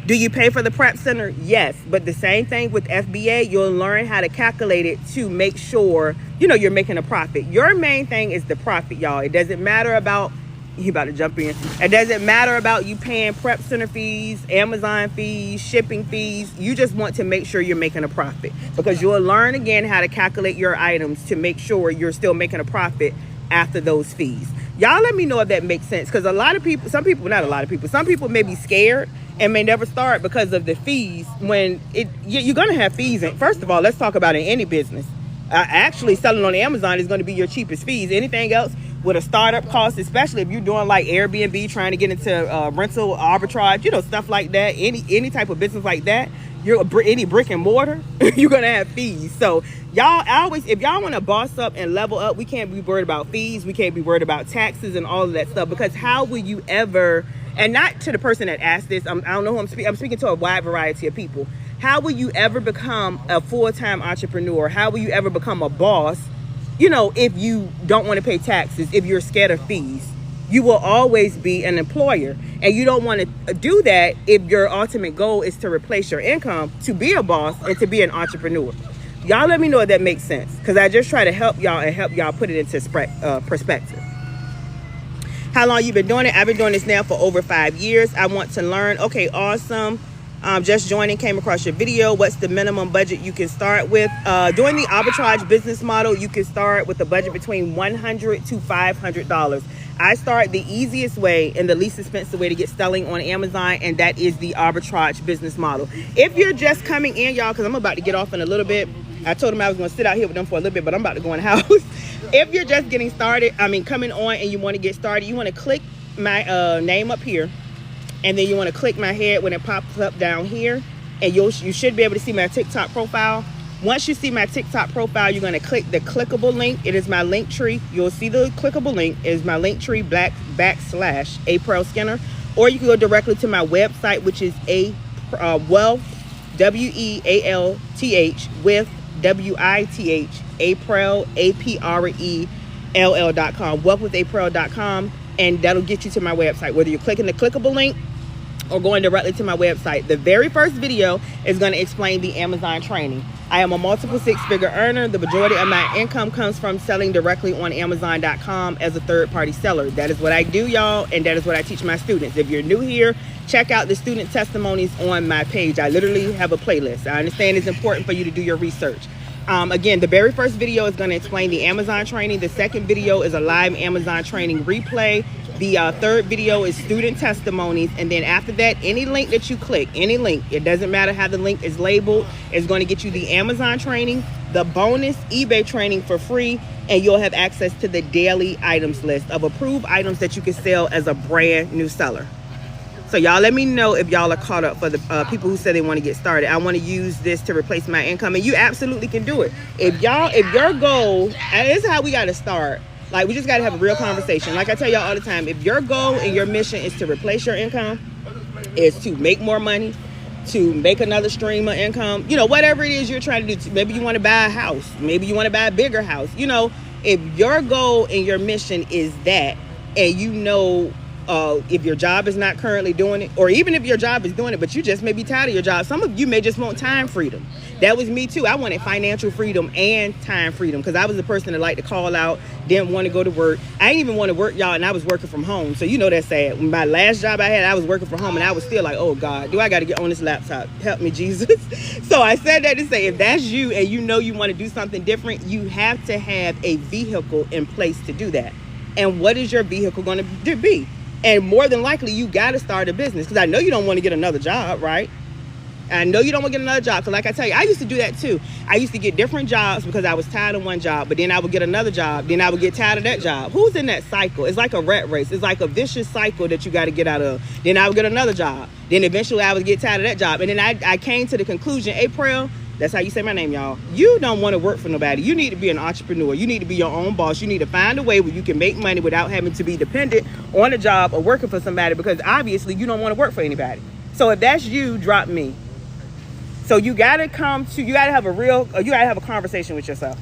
Do you pay for the prep center? Yes, but the same thing with FBA, you'll learn how to calculate it to make sure, you know, you're making a profit. Your main thing is the profit, y'all. It doesn't matter about, you about to jump in. It doesn't matter about you paying prep center fees, Amazon fees, shipping fees. You just want to make sure you're making a profit because you'll learn again how to calculate your items to make sure you're still making a profit after those fees. Y'all let me know if that makes sense because a lot of people, some people may be scared and may never start because of the fees. When you're going to have fees. And first of all, let's talk about in any business. Actually, selling on Amazon is going to be your cheapest fees. Anything else with a startup cost, especially if you're doing like Airbnb, trying to get into rental arbitrage, you know, stuff like that. Any type of business like that, any brick and mortar, you're going to have fees. So y'all always, if y'all want to boss up and level up, we can't be worried about fees. We can't be worried about taxes and all of that stuff because how will you ever, and not to the person that asked this, I don't know who I'm speaking to a wide variety of people. How will you ever become a full-time entrepreneur? How will you ever become a boss, you know, if you don't want to pay taxes, if you're scared of fees? You will always be an employer. And you don't want to do that if your ultimate goal is to replace your income to be a boss and to be an entrepreneur. Y'all let me know if that makes sense because I just try to help y'all and help y'all put it into perspective. How long you been doing it? I've been doing this now for over 5 years. I want to learn. Okay, awesome. just joining, came across your video. What's the minimum budget you can start with? Doing the arbitrage business model, you can start with a budget between $100 to $500. I start the easiest way and the least expensive way to get selling on Amazon, and that is the arbitrage business model. If you're just coming in, y'all, because I'm about to get off in a little bit. I told them I was going to sit out here with them for a little bit, but I'm about to go in the house. If you're just getting started, coming on and you want to get started, you want to click my name up here, and then you want to click my head when it pops up down here, and you should be able to see my TikTok profile. Once you see my TikTok profile, you're going to click the clickable link. It is my link tree. You'll see the clickable link is my link tree / Aprell Skinner, or you can go directly to my website, which is Wealth, WEALTH with WITH, Aprell, APRELL.com, wealthwithaprell.com, and that'll get you to my website, whether you're clicking the clickable link or going directly to my website. The very first video is going to explain the Amazon training. I am a multiple six-figure earner. The majority of my income comes from selling directly on Amazon.com as a third-party seller. That is what I do, y'all, and that is what I teach my students. If you're new here, check out the student testimonies on my page. I literally have a playlist. I understand it's important for you to do your research. Again, the very first video is going to explain the Amazon training. The second video is a live Amazon training replay. The third video is student testimonies. And then after that, any link that you click, any link, it doesn't matter how the link is labeled, is going to get you the Amazon training, the bonus eBay training for free, and you'll have access to the daily items list of approved items that you can sell as a brand new seller. So y'all let me know if y'all are caught up for the people who say they want to get started. I want to use this to replace my income, and you absolutely can do it. If your goal, and this is how we got to start. Like, we just got to have a real conversation. Like I tell y'all all the time, if your goal and your mission is to replace your income, is to make more money, to make another stream of income, whatever it is you're trying to do. Maybe you want to buy a house. Maybe you want to buy a bigger house. If your goal and your mission is that, and if your job is not currently doing it, or even if your job is doing it, but you just may be tired of your job. Some of you may just want time freedom. That was me too. I wanted financial freedom and time freedom, because I was the person that liked to call out, didn't want to go to work. I didn't even want to work, y'all, and I was working from home. So that's sad. When my last job I had, I was working from home, and I was still like, oh God, do I got to get on this laptop? Help me, Jesus. So I said that to say, if that's you and you want to do something different, you have to have a vehicle in place to do that. And what is your vehicle going to be? And more than likely, you got to start a business, because I know you don't want to get another job, right? I know you don't want to get another job, because like I tell you, I used to do that too. I used to get different jobs because I was tired of one job, but then I would get another job, then I would get tired of that job. Who's in that cycle? It's like a rat race. It's like a vicious cycle that you got to get out of. Then I would get another job. Then eventually I would get tired of that job. And then I came to the conclusion, Aprell, that's how you say my name, y'all. You don't want to work for nobody. You need to be an entrepreneur. You need to be your own boss. You need to find a way where you can make money without having to be dependent on a job or working for somebody, because obviously you don't want to work for anybody. So if that's you, drop me. So you got to have a conversation with yourself.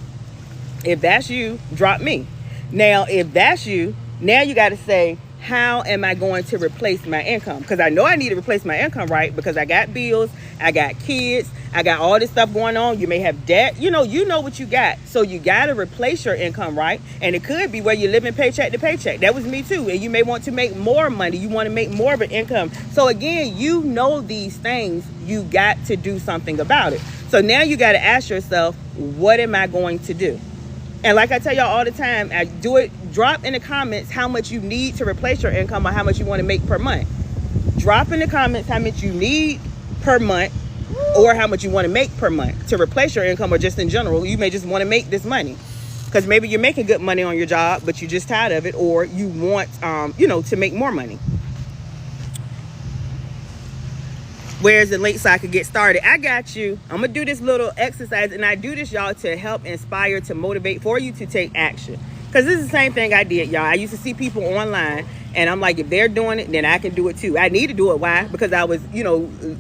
If that's you, drop me. Now, if that's you, now you got to say, how am I going to replace my income? Because I know I need to replace my income, right? Because I got bills, I got kids, I got all this stuff going on. You may have debt. You know what you got. So you got to replace your income, right? And it could be where you're living paycheck to paycheck. That was me too. And you may want to make more money. You want to make more of an income. So again, these things, you got to do something about it. So now you got to ask yourself, what am I going to do? And like I tell y'all all the time, I do it. Drop in the comments how much you need to replace your income, or how much you want to make per month. Drop in the comments how much you need per month, or how much you want to make per month to replace your income, or just in general. You may just want to make this money, because maybe you're making good money on your job, but you're just tired of it, or you want, to make more money. Where's the link so I could get started? I got you. I'm going to do this little exercise, and I do this, y'all, to help inspire, to motivate, for you to take action. Because this is the same thing I did, y'all. I used to see people online, and I'm like, if they're doing it, then I can do it too. I need to do it. Why? Because I was,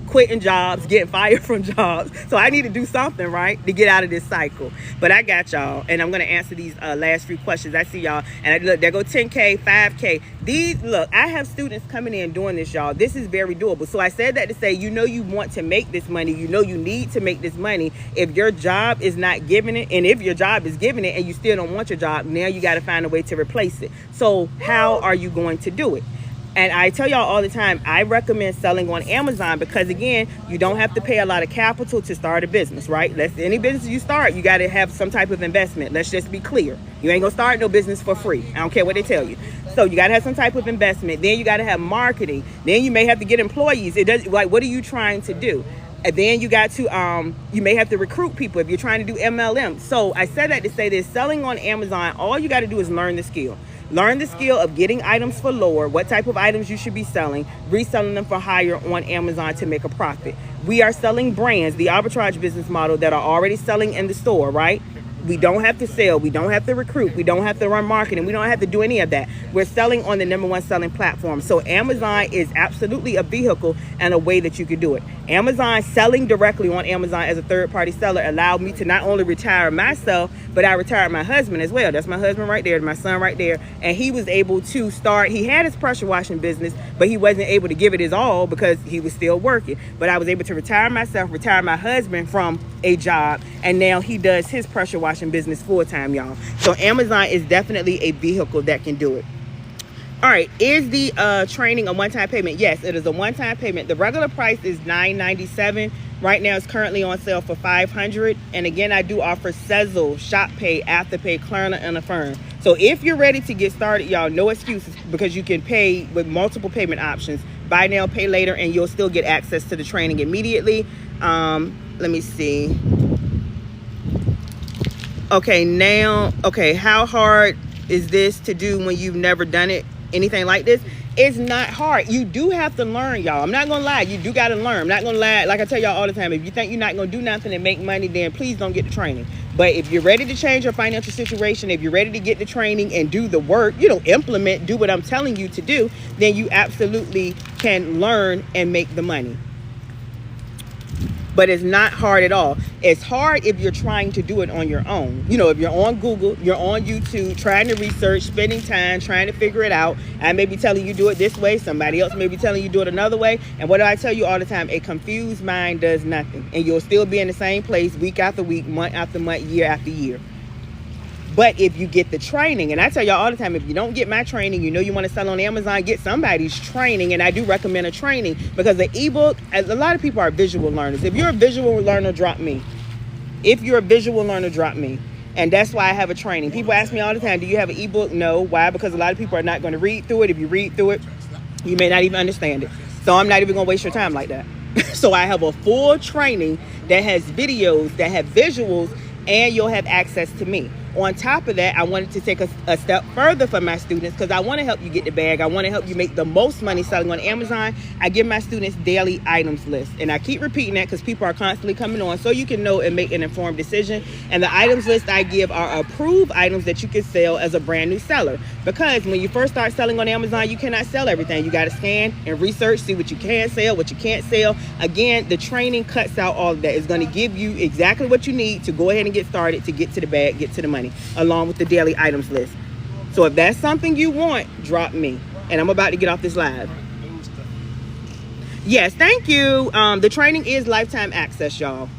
quitting jobs, getting fired from jobs. So I need to do something, right, to get out of this cycle. But I got y'all, and I'm going to answer these last few questions. I see y'all, and look, there go 10K, 5K. I have students coming in doing this, y'all. This is very doable. So I said that to say, you want to make this money. You need to make this money. If your job is not giving it, and if your job is giving it and you still don't want your job, now you got to find a way to replace it. So how are you going to do it? And I tell y'all all the time, I recommend selling on Amazon because, again, you don't have to pay a lot of capital to start a business, right? Any business you start, you got to have some type of investment. Let's just be clear. You ain't going to start no business for free. I don't care what they tell you. So you got to have some type of investment. Then you got to have marketing. Then you may have to get employees. It does, like, what are you trying to do? And then you got to, you may have to recruit people if you're trying to do MLM. So I said that to say this, selling on Amazon, all you got to do is learn the skill. Learn the skill of getting items for lower, what type of items you should be selling, reselling them for higher on Amazon to make a profit. We are selling brands, the arbitrage business model, that are already selling in the store, right? We don't have to sell. We don't have to recruit. We don't have to run marketing. We don't have to do any of that. We're selling on the #1 selling platform. So Amazon is absolutely a vehicle and a way that you could do it. Amazon, selling directly on Amazon as a third-party seller, allowed me to not only retire myself, but I retired my husband as well. That's my husband right there, my son right there. And he was able to start, he had his pressure washing business, but he wasn't able to give it his all because he was still working. But I was able to retire myself, retire my husband from a job, and now he does his pressure washing business full-time, y'all. So Amazon is definitely a vehicle that can do it. All right, is the training a one-time payment? Yes, it is a one-time payment. The regular price is $9.97. Right now it's currently on sale for $500. And again, I do offer Sezzle, ShopPay, Afterpay, Klarna, and Affirm. So if you're ready to get started, y'all, no excuses, because you can pay with multiple payment options. Buy now, pay later, and you'll still get access to the training immediately. Let me see. Okay, how hard is this to do when you've never done it? Anything like this? It's not hard. You do have to learn, y'all. I'm not gonna lie, you do gotta learn. I'm not gonna lie, like I tell y'all all the time, if you think you're not gonna do nothing and make money, then please don't get the training. But if you're ready to change your financial situation, if you're ready to get the training and do the work, implement, do what I'm telling you to do, then you absolutely can learn and make the money. But it's not hard at all. It's hard if you're trying to do it on your own. If you're on Google, you're on YouTube, trying to research, spending time, trying to figure it out. I may be telling you do it this way. Somebody else may be telling you do it another way. And what do I tell you all the time? A confused mind does nothing. And you'll still be in the same place week after week, month after month, year after year. But if you get the training, and I tell y'all all the time, if you don't get my training, you want to sell on Amazon, get somebody's training. And I do recommend a training, because the ebook, a lot of people are visual learners. If you're a visual learner, drop me. If you're a visual learner, drop me. And that's why I have a training. People ask me all the time, do you have an ebook? No. Why? Because a lot of people are not going to read through it. If you read through it, you may not even understand it. So I'm not even going to waste your time like that. So I have a full training that has videos, that have visuals, and you'll have access to me. On top of that, I wanted to take a step further for my students, because I want to help you get the bag. I want to help you make the most money selling on Amazon. I give my students daily items lists, and I keep repeating that because people are constantly coming on, so you can know and make an informed decision. And the items list I give are approved items that you can sell as a brand new seller, because when you first start selling on Amazon, you cannot sell everything. You got to scan and research, see what you can sell, what you can't sell. Again, the training cuts out all of that. It's going to give you exactly what you need to go ahead and get started, to get to the bag, get to the money, along with the daily items list. So if that's something you want, drop me. And I'm about to get off this live. Yes, thank you. The training is lifetime access, y'all.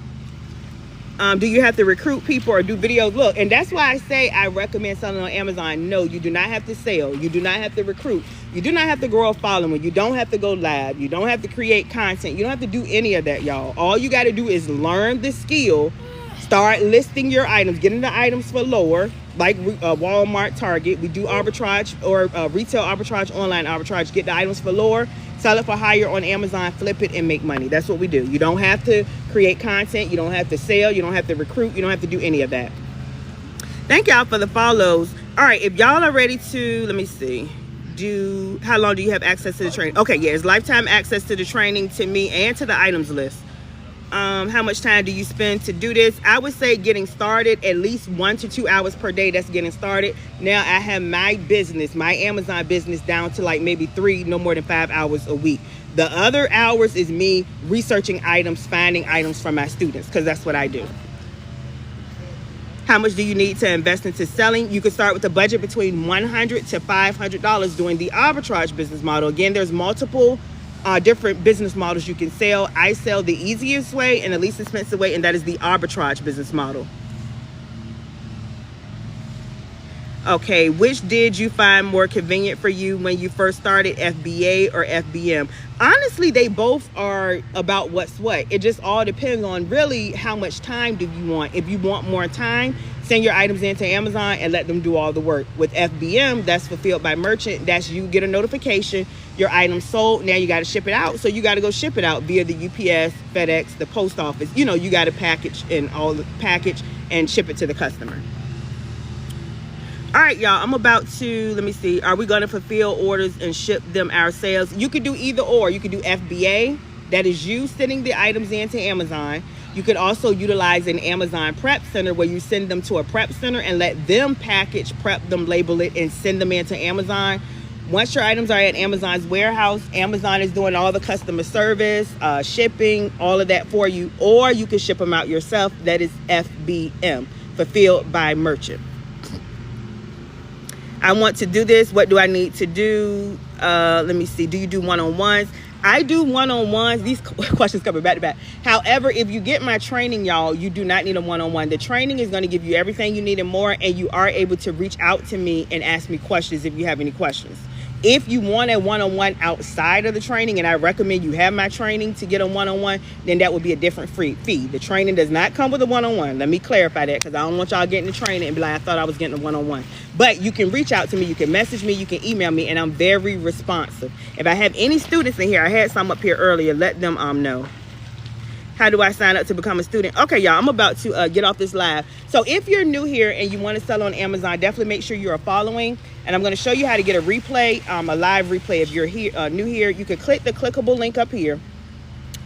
Do you have to recruit people or do videos? Look, and that's why I say I recommend selling on Amazon. No, you do not have to sell. You do not have to recruit. You do not have to grow a following. You don't have to go live. You don't have to create content. You don't have to do any of that, y'all. All you got to do is learn the skill. Start listing your items, getting the items for lower, like Walmart, Target. We do arbitrage, or retail arbitrage, online arbitrage. Get the items for lower, sell it for higher on Amazon, flip it, and make money. That's what we do. You don't have to create content. You don't have to sell. You don't have to recruit. You don't have to do any of that. Thank y'all for the follows. All right, if y'all are ready to, let me see. How long do you have access to the training? Okay, yeah, it's lifetime access to the training, to me, and to the items list. How much time do you spend to do this? I would say getting started, at least 1 to 2 hours per day. That's getting started. Now I have my business, my Amazon business, down to like maybe 3, no more than 5 hours a week. The other hours is me researching items, finding items for my students, because that's what I do. How much do you need to invest into selling? You can start with a budget between $100 to $500 doing the arbitrage business model. Again, there's multiple different business models you can sell. I sell the easiest way and the least expensive way, and that is the arbitrage business model. Okay, which did you find more convenient for you when you first started, FBA or FBM? Honestly, they both are about what's what. It just all depends on really how much time do you want. If you want more time, send your items into Amazon and let them do all the work. With FBM, that's fulfilled by merchant. That's you get a notification, your item sold. Now you got to ship it out. So you got to go ship it out via the UPS, FedEx, the post office. You know, you got to package and ship it to the customer. All right, y'all, I'm about to, let me see. Are we going to fulfill orders and ship them ourselves? You could do either or. You could do FBA. That is you sending the items into Amazon. You could also utilize an Amazon prep center where you send them to a prep center and let them package, prep them, label it, and send them into Amazon. Once your items are at Amazon's warehouse, Amazon is doing all the customer service, shipping, all of that for you. Or you can ship them out yourself. That is FBM, fulfilled by merchant. I want to do this. What do I need to do? Let me see. Do you do one-on-ones? I do one-on-ones. These questions coming back to back. However, if you get my training, y'all, you do not need a one-on-one. The training is going to give you everything you need and more, and you are able to reach out to me and ask me questions if you have any questions. If you want a one-on-one outside of the training, and I recommend you have my training to get a one-on-one, then that would be a different fee. The training does not come with a one-on-one. Let me clarify that, because I don't want y'all getting the training and be like, I thought I was getting a one-on-one. But you can reach out to me, you can message me, you can email me, and I'm very responsive. If I have any students in here, I had some up here earlier, let them know. How do I sign up to become a student? Okay, y'all, I'm about to get off this live. So if you're new here and you want to sell on Amazon, definitely make sure you are following. And I'm going to show you how to get a replay, a live replay. If you're here, new here, you can click the clickable link up here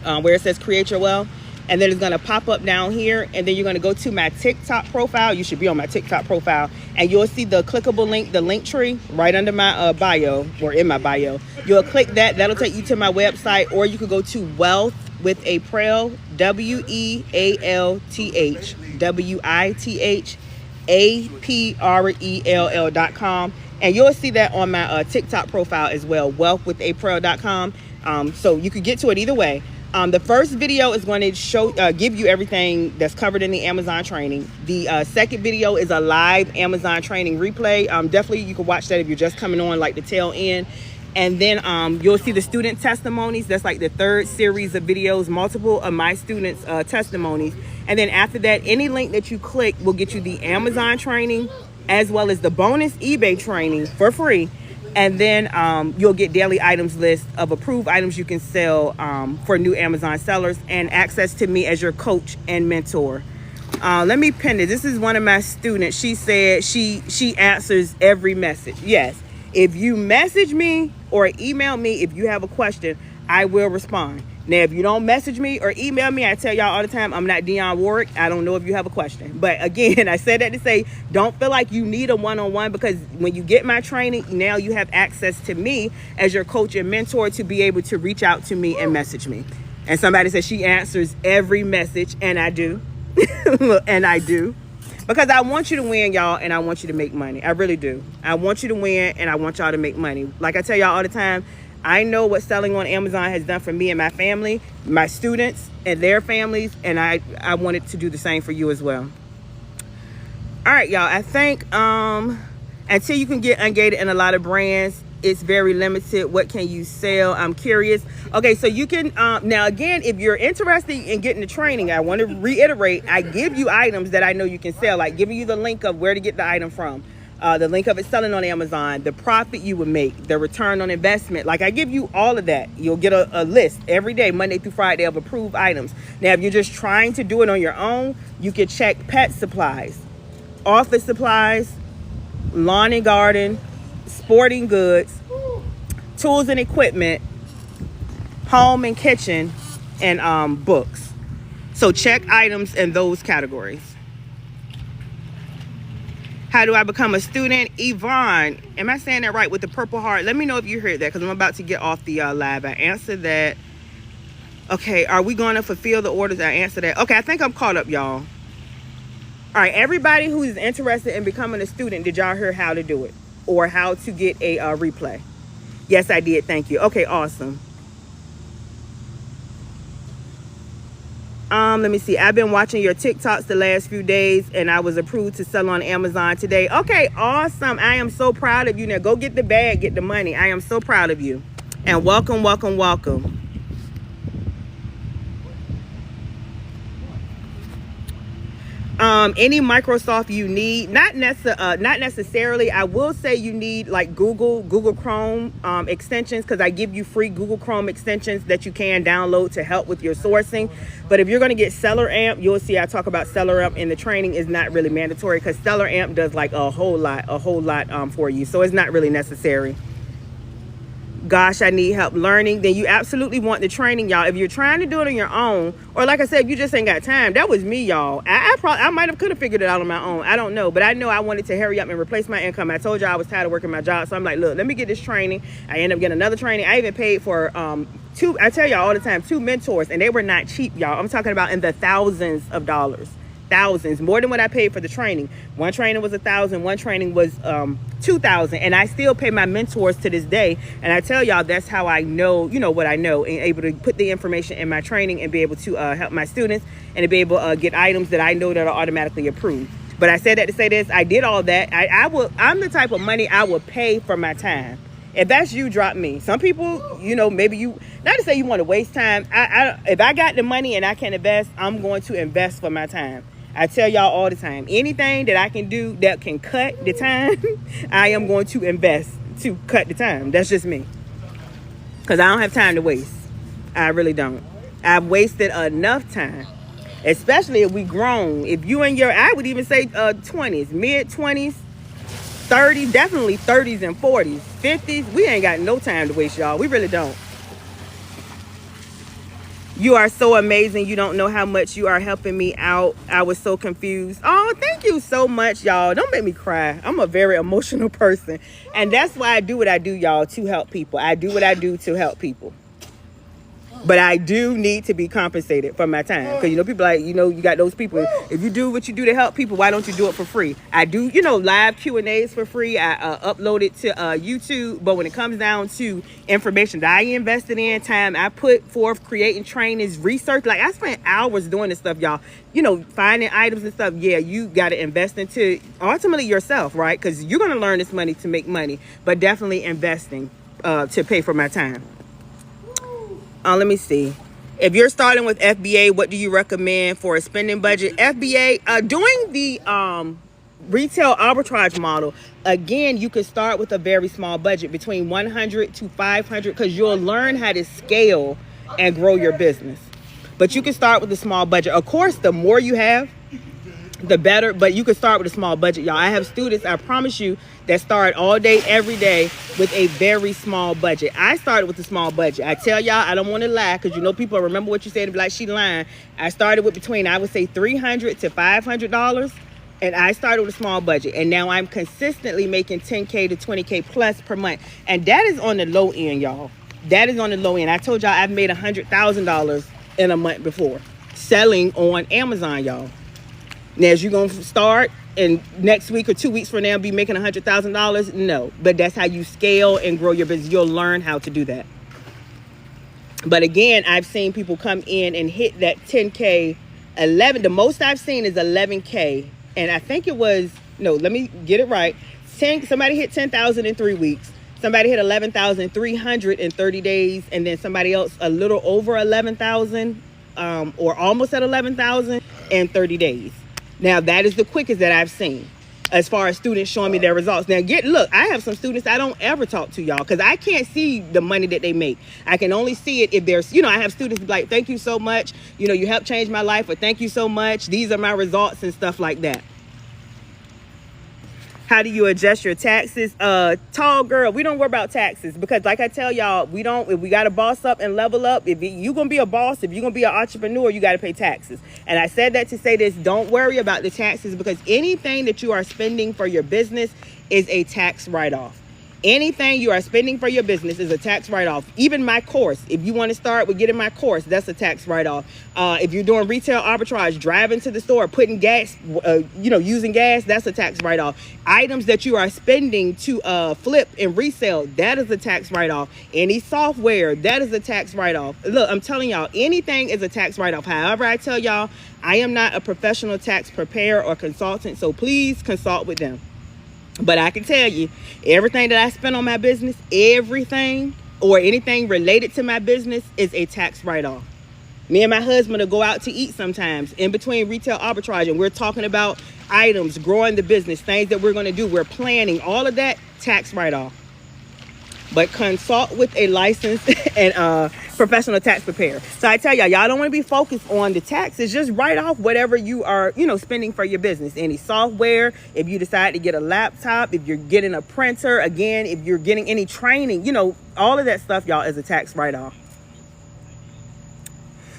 where it says Create Your Wealth. And then it's going to pop up down here. And then you're going to go to my TikTok profile. You should be on my TikTok profile. And you'll see the clickable link, the link tree, right under my bio, or in my bio. You'll click that. That'll take you to my website. Or you could go to Wealth with Aprell, WealthAprell.com. And you'll see that on my TikTok profile as well, wealthwithaprell.com. So you could get to it either way. The first video is going to give you everything that's covered in the Amazon training. The second video is a live Amazon training replay. Definitely you can watch that if you're just coming on like the tail end. And then you'll see the student testimonies. That's like the third series of videos, multiple of my students' testimonies. And then after that, any link that you click will get you the Amazon training as well as the bonus eBay training for free. And then you'll get daily items list of approved items you can sell for new Amazon sellers, and access to me as your coach and mentor. Let me pin it. This is one of my students. She said she answers every message. Yes. If you message me or email me, if you have a question, I will respond. Now, if you don't message me or email me, I tell y'all all the time, I'm not Dionne Warwick. I don't know if you have a question. But again, I said that to say, don't feel like you need a one-on-one, because when you get my training, now you have access to me as your coach and mentor to be able to reach out to me and message me. And somebody said she answers every message, and I do. And I do. Because I want you to win, y'all, and I want you to make money. I really do. I want you to win, and I want y'all to make money. Like I tell y'all all the time, I know what selling on Amazon has done for me and my family, my students and their families, and I wanted to do the same for you as well. All right, y'all. I think until you can get ungated in a lot of brands, it's very limited. What can you sell? I'm curious. Okay, so you can now again, if you're interested in getting the training, I want to reiterate, I give you items that I know you can sell, like giving you the link of where to get the item from, the link of it selling on Amazon, the profit you would make, the return on investment. Like I give you all of that. You'll get a list every day, Monday through Friday, of approved items. Now, if you're just trying to do it on your own, you can check pet supplies, office supplies, lawn and garden, sporting goods, tools and equipment, home and kitchen, and books. So check items in those categories. How do I become a student? Yvonne, am I saying that right, with the purple heart? Let me know if you heard that, because I'm about to get off the live. I answered that. Okay, are we going to fulfill the orders? I answered that. Okay, I think I'm caught up, y'all. All right, everybody who is interested in becoming a student, did y'all hear how to do it? Or how to get a replay? Yes, I did. Thank you. Okay, awesome. Let me see. I've been watching your TikToks the last few days, and I was approved to sell on Amazon today. Okay, awesome. I am so proud of you. Now go get the bag, get the money. I am so proud of you. And welcome, welcome, welcome. Any Microsoft you need, not necessarily. I will say you need like Google Chrome extensions, because I give you free Google Chrome extensions that you can download to help with your sourcing. But if you're going to get Seller Amp, you'll see I talk about Seller Amp in the training. Is not really mandatory, because Seller Amp does like a whole lot for you, so it's not really necessary. Gosh, I need help learning. Then you absolutely want the training, y'all. If you're trying to do it on your own, or like I said, if you just ain't got time, that was me, y'all. I might have could have figured it out on my own. I don't know, but I know I wanted to hurry up and replace my income. I told y'all I was tired of working my job, so I'm like, look, let me get this training. I end up getting another training. I even paid for two. I tell y'all all the time, 2 mentors, and they were not cheap, y'all. I'm talking about in the thousands of dollars. Thousands, more than what I paid for the training. One training was $1,000, one training was $2,000, and I still pay my mentors to this day. And I tell y'all, that's how I know, what I know, and able to put the information in my training and be able to help my students and to be able to get items that I know that are automatically approved. But I said that to say this: I did all that. I'm the type of money I will pay for my time. If that's you, drop me. Some people, maybe you, not to say you want to waste time. If I got the money and I can invest, I'm going to invest for my time. I tell y'all all the time, anything that I can do that can cut the time, I am going to invest to cut the time. That's just me. Because I don't have time to waste. I really don't. I've wasted enough time, especially if we grown. If you in your, I would even say 20s, mid-20s, 30s, definitely 30s and 40s, 50s. We ain't got no time to waste, y'all. We really don't. You are so amazing. You don't know how much you are helping me out. I was so confused. Oh, thank you so much, y'all. Don't make me cry. I'm a very emotional person. And that's why I do what I do, y'all, to help people. I do what I do to help people. But I do need to be compensated for my time. Because, people like, you got those people. If you do what you do to help people, why don't you do it for free? I do, live Q&As for free. I upload it to YouTube. But when it comes down to information that I invested in, time I put forth, creating trainings, research. Like, I spent hours doing this stuff, y'all. Finding items and stuff. Yeah, you got to invest into, ultimately, yourself, right? Because you're going to learn this money to make money. But definitely investing to pay for my time. Let me see. If you're starting with FBA, what do you recommend for a spending budget? FBA, doing the retail arbitrage model, again, you could start with a very small budget, between 100 to 500, because you'll learn how to scale and grow your business. But you can start with a small budget. Of course, the more you have, the better, but you can start with a small budget, y'all. I have students, I promise you, that start all day, every day with a very small budget. I started with a small budget. I tell y'all, I don't want to lie, because people remember what you said and be like, she lying. I started with between, I would say, $300 to $500, and I started with a small budget, and now I'm consistently making $10K to $20K plus per month, and that is on the low end, y'all. That is on the low end. I told y'all I've made $100,000 in a month before selling on Amazon, y'all. Now, is you going to start and next week or 2 weeks from now be making $100,000? No, but that's how you scale and grow your business. You'll learn how to do that. But again, I've seen people come in and hit that 10K, 11. The most I've seen is 11K. And I think it was, no, let me get it right. Somebody hit 10,000 in 3 weeks. Somebody hit 11,300 in 30 days. And then somebody else a little over 11,000 or almost at 11,000 in 30 days. Now, that is the quickest that I've seen as far as students showing me their results. Now, look, I have some students I don't ever talk to, y'all, because I can't see the money that they make. I can only see it if there's, I have students like, thank you so much. You helped change my life, or thank you so much. These are my results and stuff like that. How do you adjust your taxes? Tall girl, we don't worry about taxes, because like I tell y'all, if we got to boss up and level up, if you're going to be a boss, if you're going to be an entrepreneur, you got to pay taxes. And I said that to say this: don't worry about the taxes, because anything that you are spending for your business is a tax write-off. Anything you are spending for your business is a tax write-off. Even my course, if you want to start with getting my course, that's a tax write-off. If you're doing retail arbitrage, driving to the store, putting gas, using gas, that's a tax write-off. Items that you are spending to flip and resell, that is a tax write-off. Any software, that is a tax write-off. Look, I'm telling y'all, anything is a tax write-off. However, I tell y'all, I am not a professional tax preparer or consultant, so please consult with them. But I can tell you, everything that I spend on my business, everything or anything related to my business is a tax write-off. Me and my husband will go out to eat sometimes in between retail arbitrage, and we're talking about items, growing the business, things that we're going to do. We're planning all of that, tax write-off. But consult with a licensed and professional tax preparer. So I tell y'all don't want to be focused on the taxes. Just write off whatever you are, spending for your business. Any software, if you decide to get a laptop, if you're getting a printer, again, if you're getting any training, all of that stuff, y'all, is a tax write-off.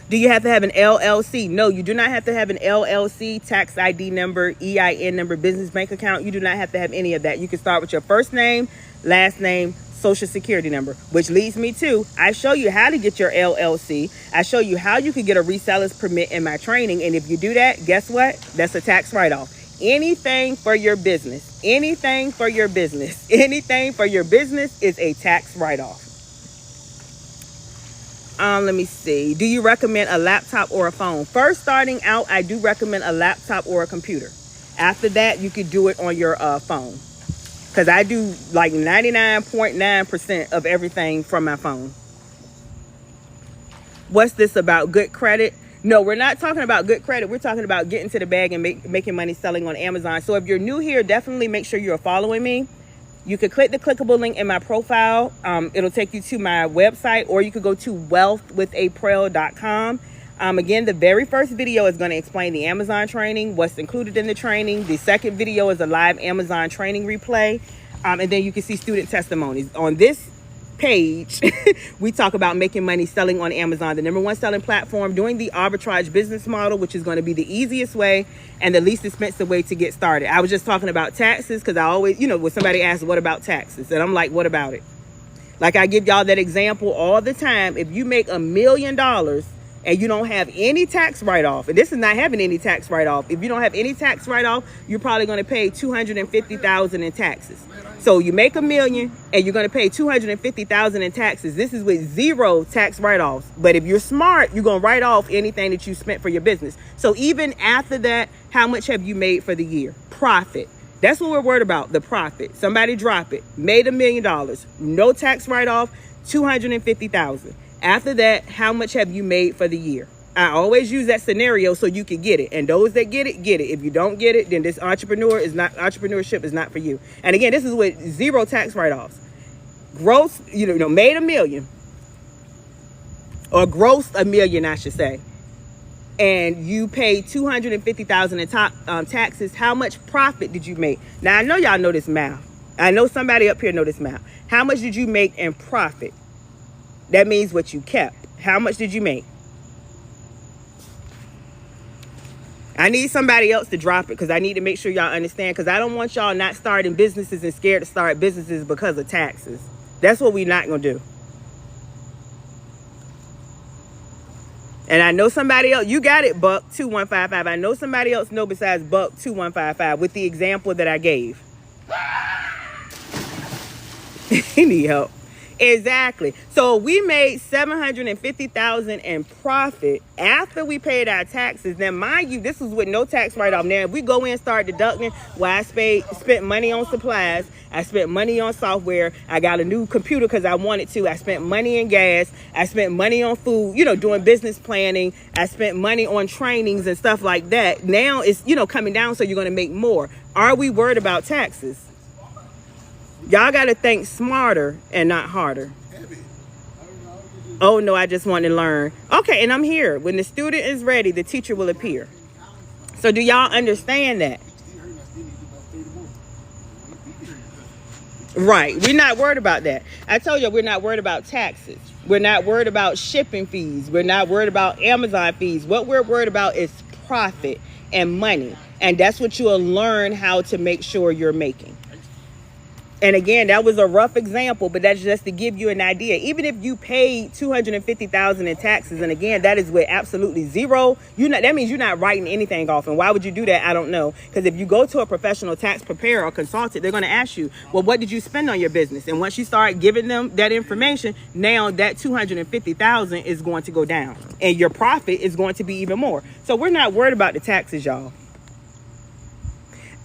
Do you have to have an LLC? No, you do not have to have an LLC, tax ID number, EIN number, business bank account. You do not have to have any of that. You can start with your first name, last name, social security number, which leads me to, I show you how to get your LLC. I show you how you can get a reseller's permit in my training. And if you do that, guess what? That's a tax write-off. Anything for your business, anything for your business, anything for your business is a tax write-off. Let me see. Do you recommend a laptop or a phone? First, starting out, I do recommend a laptop or a computer. After that, you could do it on your phone. Because I do like 99.9% of everything from my phone. What's this about? Good credit? No, we're not talking about good credit. We're talking about getting to the bag and making money selling on Amazon. So if you're new here, definitely make sure you're following me. You could click the clickable link in my profile. It'll take you to my website, or you could go to wealthwithaprell.com. Again, the very first video is going to explain the Amazon training, what's included in the training. The second video is a live Amazon training replay. And then you can see student testimonies. On this page, we talk about making money selling on Amazon, the #1 selling platform, doing the arbitrage business model, which is going to be the easiest way and the least expensive way to get started. I was just talking about taxes because I always, when somebody asks, what about taxes? And I'm like, what about it? Like I give y'all that example all the time. If you make $1 million and you don't have any tax write-off, and this is not having any tax write-off. If you don't have any tax write-off, you're probably going to pay $250,000 in taxes. So you make $1 million and you're going to pay $250,000 in taxes. This is with 0 tax write-offs. But if you're smart, you're going to write off anything that you spent for your business. So even after that, how much have you made for the year? Profit. That's what we're worried about, the profit. Somebody drop it. Made $1 million. No tax write-off, $250,000. After that, how much have you made for the year? I always use that scenario so you can get it. And those that get it, get it. If you don't get it, then this entrepreneurship is not for you. And again, this is with 0 tax write-offs. Gross, made $1 million. Or grossed $1 million, I should say. And you paid $250,000 in taxes. How much profit did you make? Now, I know y'all know this math. I know somebody up here know this math. How much did you make in profit? That means what you kept. How much did you make? I need somebody else to drop it because I need to make sure y'all understand, because I don't want y'all not starting businesses and scared to start businesses because of taxes. That's what we're not going to do. And I know somebody else, you got it, Buck 2155. I know somebody else know besides Buck 2155 with the example that I gave. He need help. Exactly. So we made $750,000 in profit after we paid our taxes. Now, mind you, this is with no tax write-off. Now, if we go in and start deducting, well, I spent money on supplies. I spent money on software. I got a new computer because I wanted to. I spent money in gas. I spent money on food, doing business planning. I spent money on trainings and stuff like that. Now it's, coming down, so you're going to make more. Are we worried about taxes? Y'all got to think smarter and not harder. Oh, no, I just want to learn. Okay, and I'm here. When the student is ready, the teacher will appear. So do y'all understand that? Right. We're not worried about that. I told you we're not worried about taxes. We're not worried about shipping fees. We're not worried about Amazon fees. What we're worried about is profit and money. And that's what you'll learn how to make sure you're making. And again, that was a rough example, but that's just to give you an idea. Even if you paid $250,000 in taxes, and again, that is with absolutely zero, that means you're not writing anything off. And why would you do that? I don't know. Because if you go to a professional tax preparer or consultant, they're going to ask you, well, what did you spend on your business? And once you start giving them that information, now that $250,000 is going to go down, and your profit is going to be even more. So we're not worried about the taxes, y'all.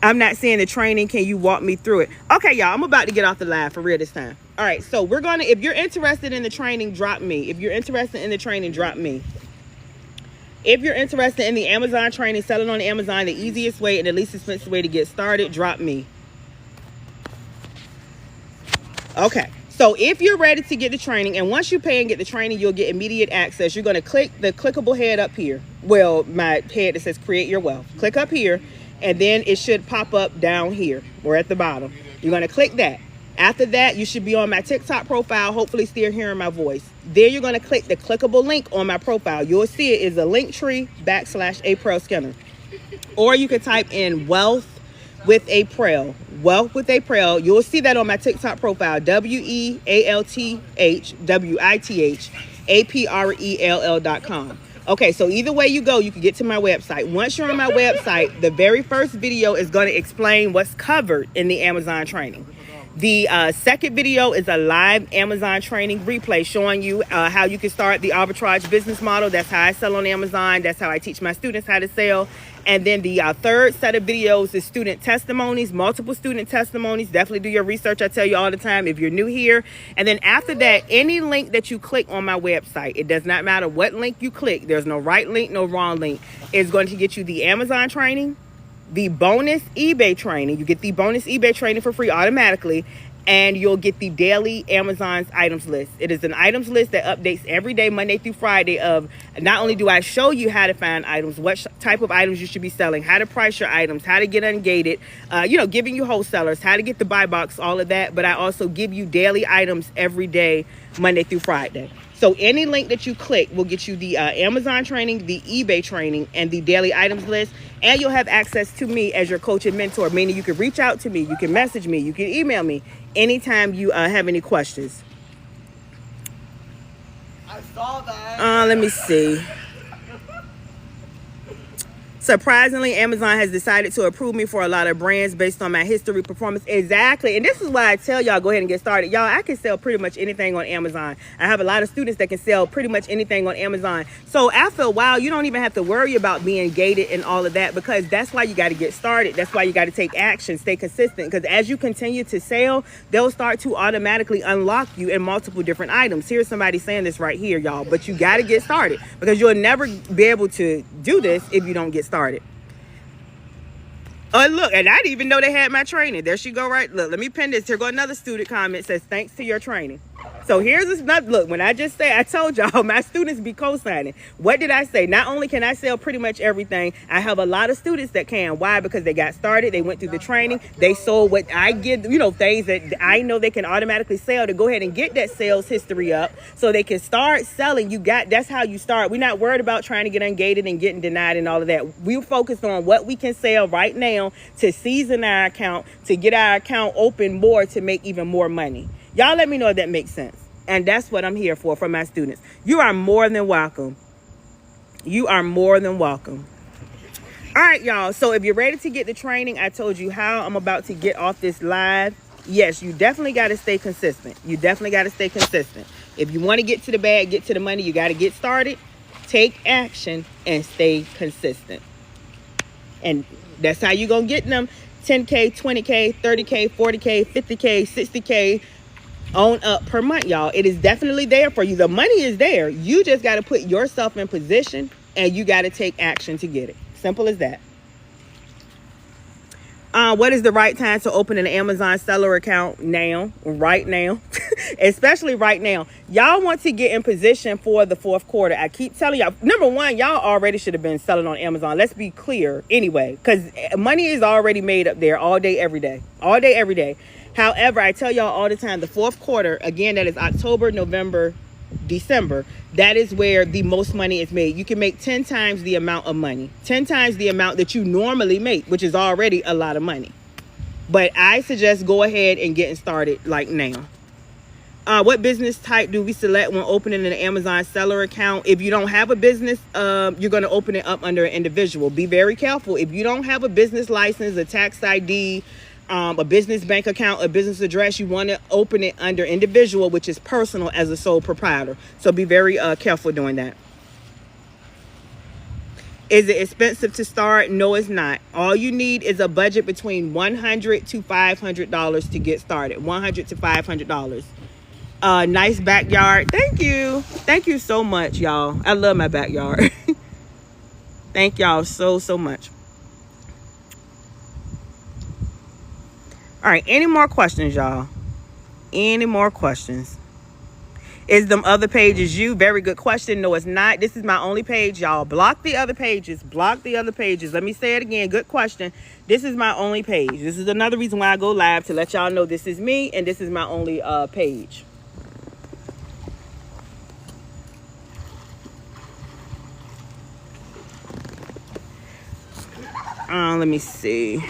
I'm not saying the training. Can you walk me through it? Okay, y'all, I'm about to get off the live for real this time. All right, so we're going to, if you're interested in the training, drop me. If you're interested in the training, drop me. If you're interested in the Amazon training, selling on Amazon, the easiest way and the least expensive way to get started, drop me. Okay, so if you're ready to get the training, and once you pay and get the training, you'll get immediate access. You're going to click the clickable head up here. Well, my head that says create your wealth. Click up here. And then it should pop up down here or at the bottom. You're going to click that. After that, you should be on my TikTok profile, hopefully still hearing my voice. Then you're going to click the clickable link on my profile. You'll see it is a Linktree/Aprell Skinner. Or you can type in wealth with Aprell. Wealth with Aprell. You'll see that on my TikTok profile. WEALTHWITHAPRELL.com. Okay, so either way you go, you can get to my website. Once you're on my website, the very first video is going to explain what's covered in the Amazon training. The second video is a live Amazon training replay showing you how you can start the arbitrage business model. That's how I sell on Amazon. That's how I teach my students how to sell. And then the third set of videos is student testimonies, multiple student testimonies. Definitely do your research. I tell you all the time if you're new here. And then after that, any link that you click on my website, it does not matter what link you click. There's no right link, no wrong link. It's going to get you the Amazon training, the bonus eBay training. You get the bonus eBay training for free automatically. And you'll get the daily Amazon's items list. It is an items list that updates every day, Monday through Friday, of not only do I show you how to find items, what type of items you should be selling, how to price your items, how to get ungated, giving you wholesalers, how to get the buy box, all of that. But I also give you daily items every day, Monday through Friday. So any link that you click will get you the Amazon training, the eBay training, and the daily items list. And you'll have access to me as your coach and mentor, meaning you can reach out to me, you can message me, you can email me anytime you have any questions. I saw that. Let me see. Surprisingly, Amazon has decided to approve me for a lot of brands based on my history, performance. Exactly. And this is why I tell y'all, go ahead and get started. Y'all, I can sell pretty much anything on Amazon. I have a lot of students that can sell pretty much anything on Amazon. So after a while, you don't even have to worry about being gated and all of that, because that's why you got to get started. That's why you got to take action, stay consistent, because as you continue to sell, they'll start to automatically unlock you in multiple different items. Here's somebody saying this right here, y'all, but you got to get started, because you'll never be able to do this if you don't get started. Oh, look, and I didn't even know they had my training. There she go, right? Look, let me pin this. Here go another student comment, says, thanks to your training. So here's another look. When I just say, I told y'all my students be co-signing. What did I say? Not only can I sell pretty much everything, I have a lot of students that can. Why? Because they got started, they went through the training, they sold what I give, things that I know they can automatically sell, to go ahead and get that sales history up so they can start selling. That's how you start. We're not worried about trying to get ungated and getting denied and all of that. We're focused on what we can sell right now to season our account, to get our account open more, to make even more money. Y'all let me know if that makes sense. And that's what I'm here for my students. You are more than welcome. You are more than welcome. All right, y'all. So if you're ready to get the training, I told you how I'm about to get off this live. Yes, you definitely got to stay consistent. You definitely got to stay consistent. If you want to get to the bag, get to the money, you got to get started, take action, and stay consistent. And that's how you're going to get them 10K, 20K, 30K, 40K, 50K, 60K on up per month, y'all. It is definitely there for you. The money is there. You just got to put yourself in position, and you got to take action to get it. Simple as that. What is the right time to open an Amazon seller account? Now, right now, especially right now. Y'all want to get in position for the fourth quarter. I keep telling y'all, number one, y'all already should have been selling on Amazon. Let's be clear anyway, because money is already made up there all day, every day, all day, every day. However, I tell y'all all the time, the fourth quarter, again, that is October, November, December, that is where the most money is made. You can make 10 times the amount of money, 10 times the amount that you normally make, which is already a lot of money. But I suggest go ahead and getting started like now. What business type do we select when opening an Amazon seller account? If you don't have a business, you're going to open it up under an individual. Be very careful. If you don't have a business license, a tax ID, a business bank account, a business address, you want to open it under individual, which is personal, as a sole proprietor. So be very careful doing that. Is it expensive to start? No, it's not. All you need is a budget between $100 to $500 to get started. $100 to $500. Nice backyard. Thank you. Thank you so much, y'all. I love my backyard. Thank y'all so much. All right. Any more questions, y'all? Any more questions? Is them other pages you? Very good question. No, it's not. This is my only page, y'all. Block the other pages. Block the other pages. Let me say it again. Good question. This is my only page. This is another reason why I go live, to let y'all know this is me and this is my only page. Let me see.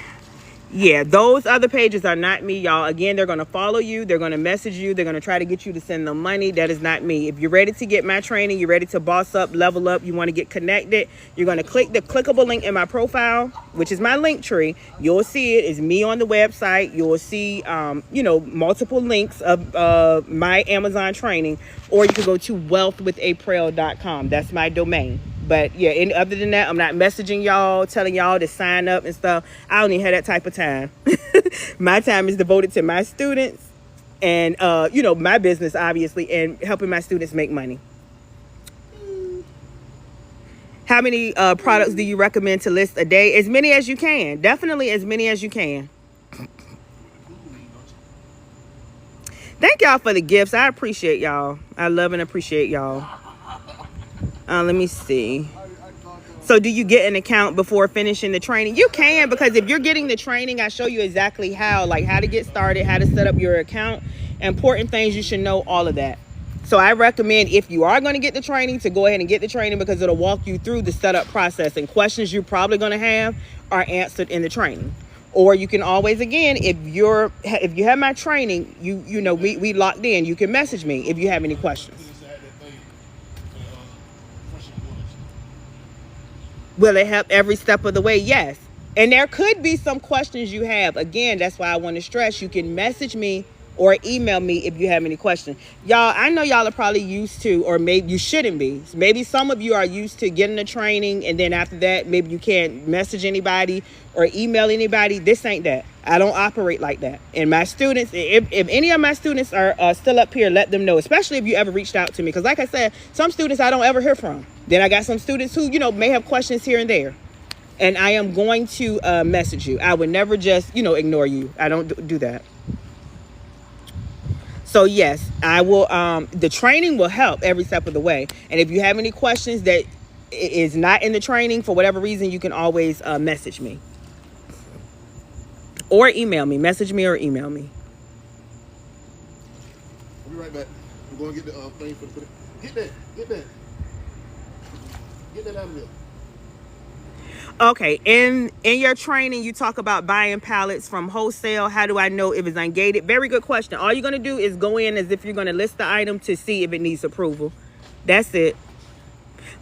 Yeah, those other pages are not me, y'all. Again, they're going to follow you. They're going to message you. They're going to try to get you to send them money. That is not me. If you're ready to get my training, you're ready to boss up, level up, you want to get connected, you're going to click the clickable link in my profile, which is my link tree. You'll see it. It's me on the website. You'll see, multiple links of my Amazon training, or you can go to wealthwithaprell.com. That's my domain. But yeah, and other than that, I'm not messaging y'all, telling y'all to sign up and stuff. I don't even have that type of time. My time is devoted to my students and, my business, obviously, and helping my students make money. How many products do you recommend to list a day? As many as you can. Definitely as many as you can. Thank y'all for the gifts. I appreciate y'all. I love and appreciate y'all. Let me see. So do you get an account before finishing the training? You can, because if you're getting the training, I show you exactly how to get started, how to set up your account, important things you should know, all of that. So I recommend, if you are going to get the training, to go ahead and get the training, because it'll walk you through the setup process, and questions you're probably going to have are answered in the training. Or you can always, again, if you have my training, we locked in, you can message me if you have any questions. Will it help every step of the way? Yes. And there could be some questions you have. Again, that's why I want to stress, you can message me or email me if you have any questions. Y'all, I know y'all are probably used to, or maybe you shouldn't be. Maybe some of you are used to getting the training, and then after that, maybe you can't message anybody or email anybody. This ain't that. I don't operate like that. And my students, if any of my students are still up here, let them know, especially if you ever reached out to me. Because like I said, some students I don't ever hear from. Then I got some students who, may have questions here and there. And I am going to message you. I would never just, ignore you. I don't do that. So yes, I will. The training will help every step of the way. And if you have any questions that is not in the training for whatever reason, you can always message me. Or email me. Message me or email me. I'll be right back. I'm going to get the thing for the... Get that. Get that. Get that out of there. Okay, in your training, you talk about buying pallets from wholesale. How do I know if it's ungated? Very good question. All you're going to do is go in as if you're going to list the item to see if it needs approval. That's it.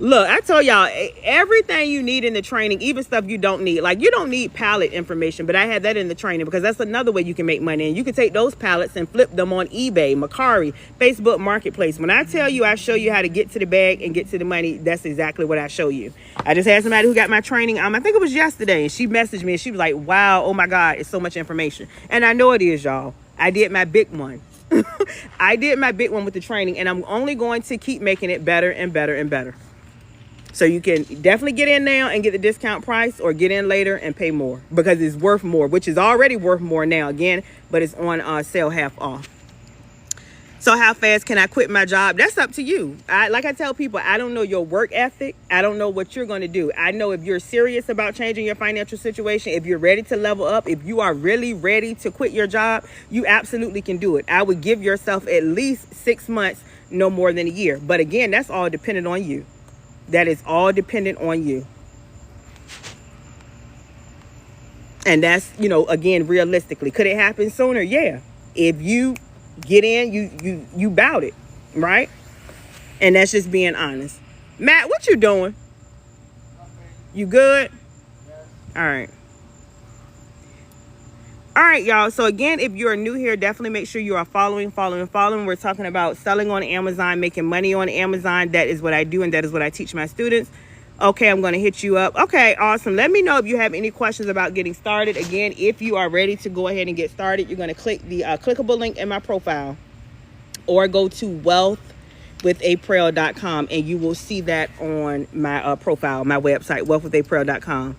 Look, I told y'all, everything you need in the training, even stuff you don't need. Like, you don't need pallet information, but I had that in the training because that's another way you can make money. And you can take those pallets and flip them on eBay, Mercari, Facebook Marketplace. When I tell you I show you how to get to the bag and get to the money, that's exactly what I show you. I just had somebody who got my training, I think it was yesterday, and she messaged me and she was like, wow, oh my God, it's so much information. And I know it is, y'all. I did my big one. I did my big one with the training, and I'm only going to keep making it better and better and better. So you can definitely get in now and get the discount price, or get in later and pay more, because it's worth more, which is already worth more now again, but it's on sale half off. So how fast can I quit my job? That's up to you. Like I tell people, I don't know your work ethic. I don't know what you're going to do. I know if you're serious about changing your financial situation, if you're ready to level up, if you are really ready to quit your job, you absolutely can do it. I would give yourself at least 6 months, no more than a year. But again, that's all dependent on you. That is all dependent on you. And that's, you know, again, realistically, could it happen sooner? Yeah. If you get in, you bout it, right? And that's just being honest. Matt, what you doing? You good? All right. All right, y'all. So again, if you're new here, definitely make sure you are following. We're talking about selling on Amazon, making money on Amazon. That is what I do, and that is what I teach my students. Okay, I'm going to hit you up. Okay, awesome. Let me know if you have any questions about getting started. Again, if you are ready to go ahead and get started, you're going to click the clickable link in my profile, or go to wealthwithaprell.com, and you will see that on my profile, my website, wealthwithaprell.com.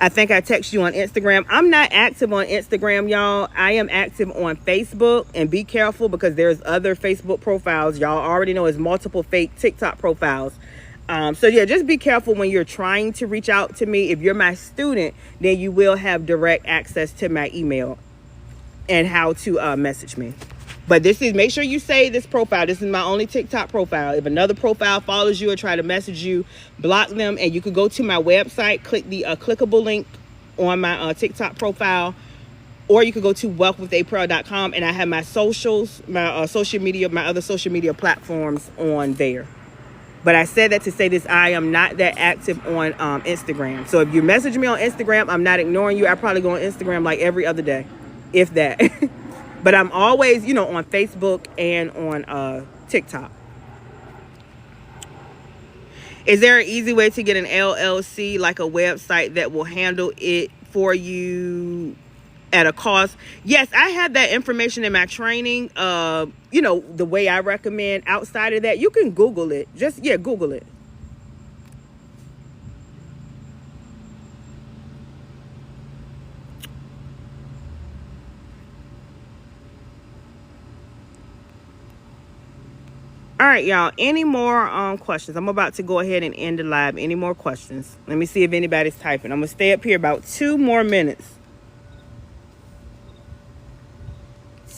I think I text you on Instagram. I'm not active on Instagram, y'all. I am active on Facebook, and be careful because there's other Facebook profiles. Y'all already know there's multiple fake TikTok profiles. So yeah, just be careful when you're trying to reach out to me. If you're my student, then you will have direct access to my email and how to message me. But this is, make sure you save this profile. This is my only TikTok profile. If another profile follows you or try to message you, block them. And you could go to my website, click the clickable link on my TikTok profile, or you could go to wealthwithaprell.com, and I have my socials, my social media, my other social media platforms on there. But I said that to say this: I am not that active on Instagram. So if you message me on Instagram, I'm not ignoring you. I probably go on Instagram like every other day, if that. But I'm always, you know, on Facebook and on TikTok. Is there an easy way to get an LLC, like a website that will handle it for you at a cost? Yes, I have that information in my training. You know, the way I recommend. Outside of that, you can Google it. Just, yeah, Google it. All right, y'all. Any more questions? I'm about to go ahead and end the live. Any more questions? Let me see if anybody's typing. I'm going to stay up here about 2 more minutes.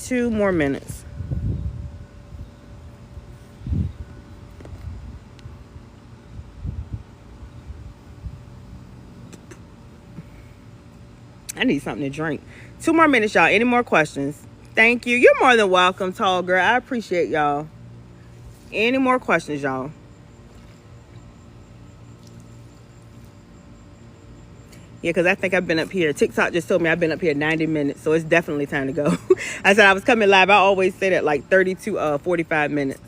2 more minutes. I need something to drink. 2 more minutes, y'all. Any more questions? Thank you. You're more than welcome, tall girl. I appreciate y'all. Any more questions, y'all? Yeah, because I think I've been up here. TikTok just told me I've been up here 90 minutes, so it's definitely time to go. I said I was coming live. I always say that, like 30 to 45 minutes.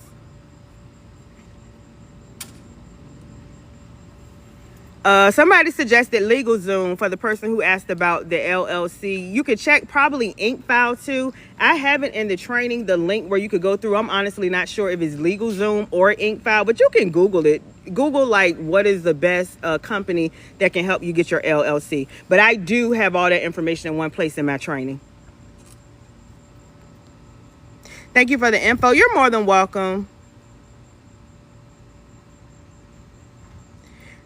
Somebody suggested LegalZoom for the person who asked about the LLC. You could check probably InkFile too. I haven't in the training the link where you could go through. I'm honestly not sure if it's LegalZoom or InkFile, but you can Google it. Google like what is the best company that can help you get your LLC. But I do have all that information in one place in my training. Thank you for the info. You're more than welcome.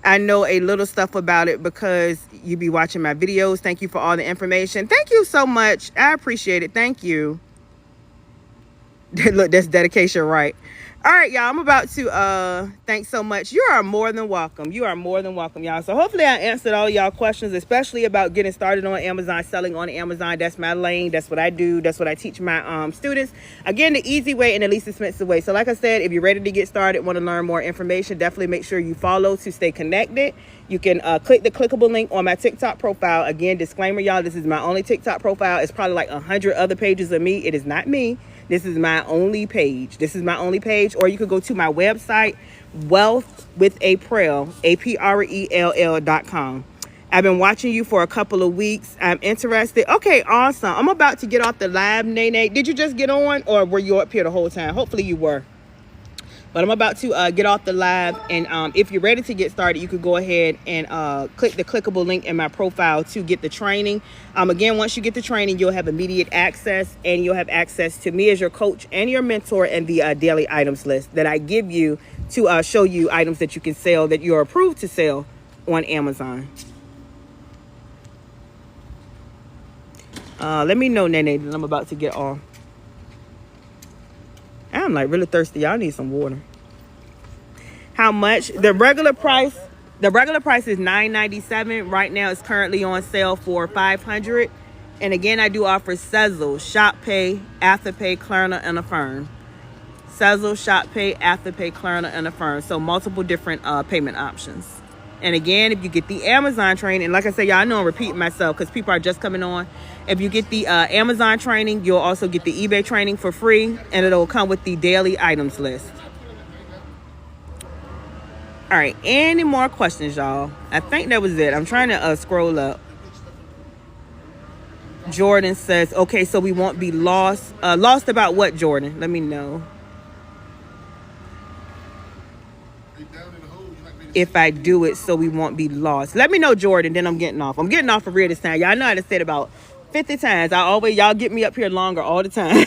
I know a little stuff about it because you be watching my videos. Thank you for all the information. Thank you so much. I appreciate it. Thank you. Look, that's dedication, right? All right, y'all. I'm about to thanks so much. You are more than welcome. You are more than welcome, y'all. So hopefully I answered all y'all questions, especially about getting started on Amazon, selling on Amazon. That's my lane. That's what I do. That's what I teach my students. Again, the easy way and the least expensive way. So like I said, if you're ready to get started, want to learn more information, definitely make sure you follow to stay connected. You can click the clickable link on my TikTok profile. Again, disclaimer, y'all, this is my only TikTok profile. It's probably like 100 other pages of me. It is not me. This is my only page. This is my only page. Or you could go to my website, wealthwithaprell, APRELL.com. I've been watching you for a couple of weeks. I'm interested. Okay, awesome. I'm about to get off the live, Nene. Did you just get on, or were you up here the whole time? Hopefully you were. But I'm about to get off the live, and if you're ready to get started, you could go ahead and click the clickable link in my profile to get the training. Again, once you get the training, you'll have immediate access, and you'll have access to me as your coach and your mentor, and the daily items list that I give you to show you items that you can sell, that you're approved to sell on Amazon. Let me know, Nene, that I'm about to get off. I'm like really thirsty. Y'all need some water. How much? The regular price. The regular price is $9.97. Right now it's currently on sale for $500. And again, I do offer Sezzle, Shop Pay, Afterpay, Klarna, and Affirm. Sezzle, Shop Pay, Afterpay, Klarna, and Affirm. So multiple different payment options. And again, if you get the Amazon training, and like I said, y'all, I know I'm repeating myself because people are just coming on. If you get the Amazon training, you'll also get the eBay training for free, and it'll come with the daily items list. All right, any more questions, y'all? I think that was it. I'm trying to scroll up. Jordan says, okay, so we won't be lost. Lost about what, Jordan? Let me know. If I do it, so we won't be lost. Let me know, Jordan, then I'm getting off. I'm getting off for real this time. Y'all know I done said about 50 times. Y'all get me up here longer all the time.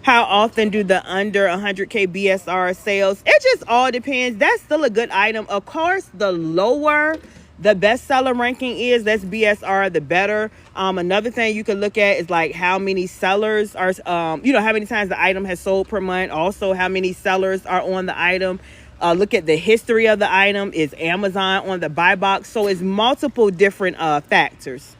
How often do the under 100K BSR sales? It just all depends. That's still a good item. Of course, the lower the bestseller ranking is, that's BSR, the better. Another thing you can look at is like how many sellers are, how many times the item has sold per month. Also, how many sellers are on the item. Look at the history of the item. Is Amazon on the buy box? So it's multiple different factors.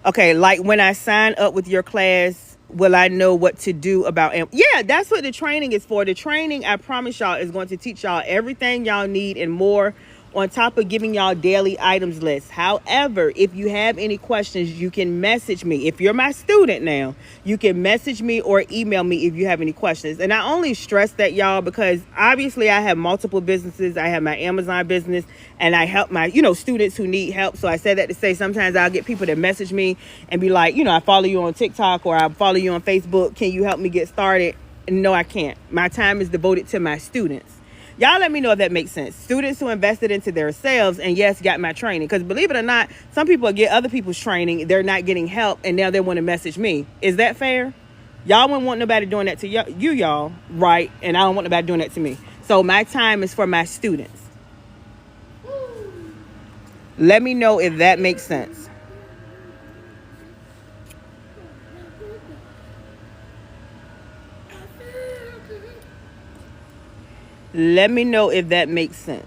Okay, like when I sign up with your class, will I know what to do about yeah, that's what the training is for. The training, I promise y'all, is going to teach y'all everything y'all need and more, on top of giving y'all daily items lists. However, if you have any questions, you can message me. If you're my student now, you can message me or email me if you have any questions. And I only stress that, y'all, because obviously I have multiple businesses. I have my Amazon business, and I help my, students who need help. So I said that to say sometimes I'll get people that message me and be like, I follow you on TikTok or I follow you on Facebook. Can you help me get started? And no, I can't. My time is devoted to my students. Y'all let me know if that makes sense. Students who invested into themselves and yes, got my training. Because believe it or not, some people get other people's training. They're not getting help and now they want to message me. Is that fair? Y'all wouldn't want nobody doing that to y'all, right? And I don't want nobody doing that to me. So my time is for my students. Let me know if that makes sense. Let me know if that makes sense.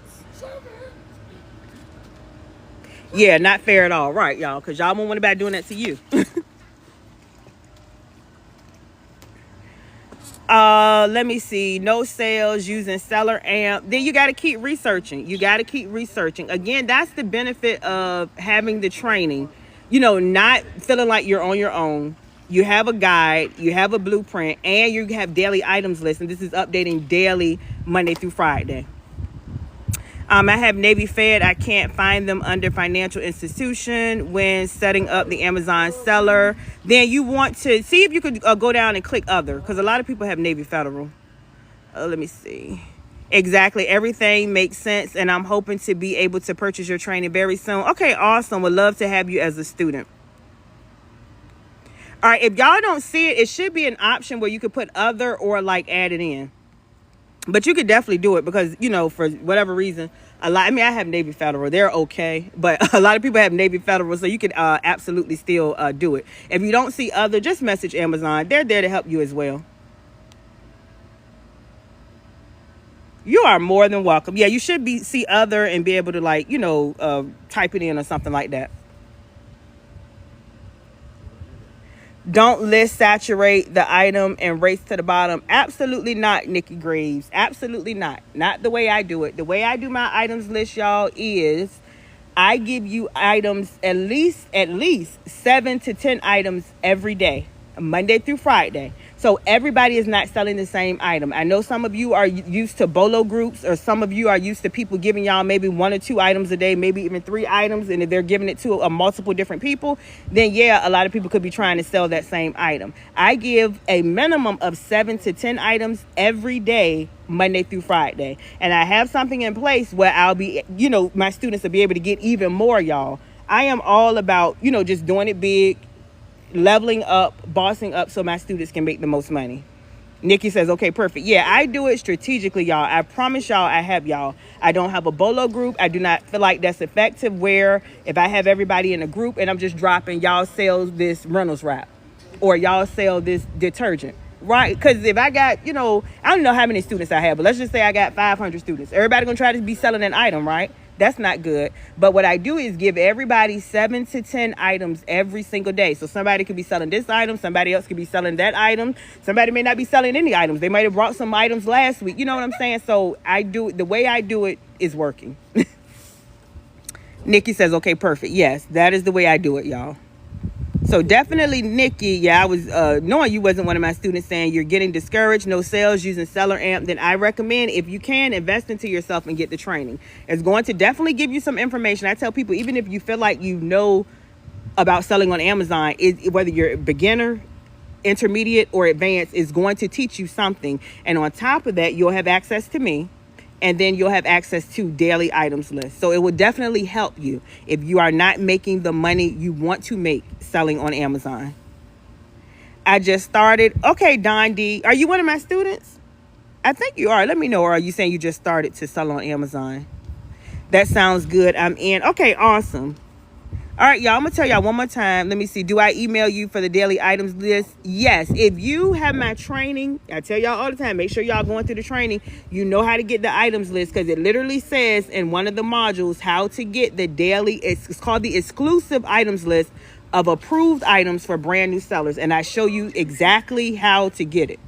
Yeah, not fair at all. Right, y'all, because y'all won't want anybody doing that to you. Let me see. No sales using seller amp. Then you got to keep researching. Again, that's the benefit of having the training. Not feeling like you're on your own. You have a guide, you have a blueprint, and you have daily items list. And this is updating daily, Monday through Friday. I have Navy Fed. I can't find them under financial institution when setting up the Amazon seller. Then you want to see if you could go down and click other, because a lot of people have Navy Federal. Let me see. Exactly. Everything makes sense. And I'm hoping to be able to purchase your training very soon. Okay, awesome. Would love to have you as a student. All right, if y'all don't see it, it should be an option where you could put other or like add it in. But you could definitely do it because, for whatever reason, I have Navy Federal. They're okay. But a lot of people have Navy Federal, so you could absolutely still do it. If you don't see other, just message Amazon. They're there to help you as well. You are more than welcome. Yeah, you should see other and be able to type it in or something like that. Don't list saturate the item and race to the bottom. Absolutely not, Nikki Graves. Absolutely not. Not the way I do it. The way I do my items list, y'all, is I give you items at least 7 to 10 items every day, Monday through Friday. So everybody is not selling the same item. I know some of you are used to BOLO groups, or some of you are used to people giving y'all maybe 1 or 2 items a day, maybe even 3 items. And if they're giving it to multiple different people, then yeah, a lot of people could be trying to sell that same item. I give a minimum of 7 to 10 items every day, Monday through Friday. And I have something in place where I'll be, my students will be able to get even more, y'all. I am all about, just doing it big, leveling up, bossing up so my students can make the most money. Nikki says, okay, perfect. Yeah, I do it strategically, y'all. I promise y'all I have y'all. I don't have a bolo group. I do not feel like that's effective where if I have everybody in a group and I'm just dropping, y'all sell this Reynolds wrap or y'all sell this detergent, right? Because if I got, I don't know how many students I have, but let's just say I got 500 students. Everybody going to try to be selling an item, right? That's not good. But what I do is give everybody 7 to 10 items every single day. So somebody could be selling this item. Somebody else could be selling that item. Somebody may not be selling any items. They might have brought some items last week. You know what I'm saying? So the way I do it is working. Nikki says, okay, perfect. Yes, that is the way I do it, y'all. So definitely, Nikki, yeah, I was knowing you wasn't one of my students saying you're getting discouraged, no sales, using Seller Amp, then I recommend, if you can, invest into yourself and get the training. It's going to definitely give you some information. I tell people, even if you feel like you know about selling on Amazon, whether you're a beginner, intermediate, or advanced, is going to teach you something. And on top of that, you'll have access to me. And then you'll have access to daily items list. So it will definitely help you if you are not making the money you want to make selling on Amazon. I just started. Okay, Don D, are you one of my students? I think you are. Let me know. Or are you saying you just started to sell on Amazon? That sounds good. I'm in. Okay, awesome. All right, y'all, I'm going to tell y'all one more time. Let me see. Do I email you for the daily items list? Yes. If you have my training, I tell y'all all the time, make sure y'all going through the training. You know how to get the items list because it literally says in one of the modules how to get the daily, it's called the exclusive items list of approved items for brand new sellers. And I show you exactly how to get it.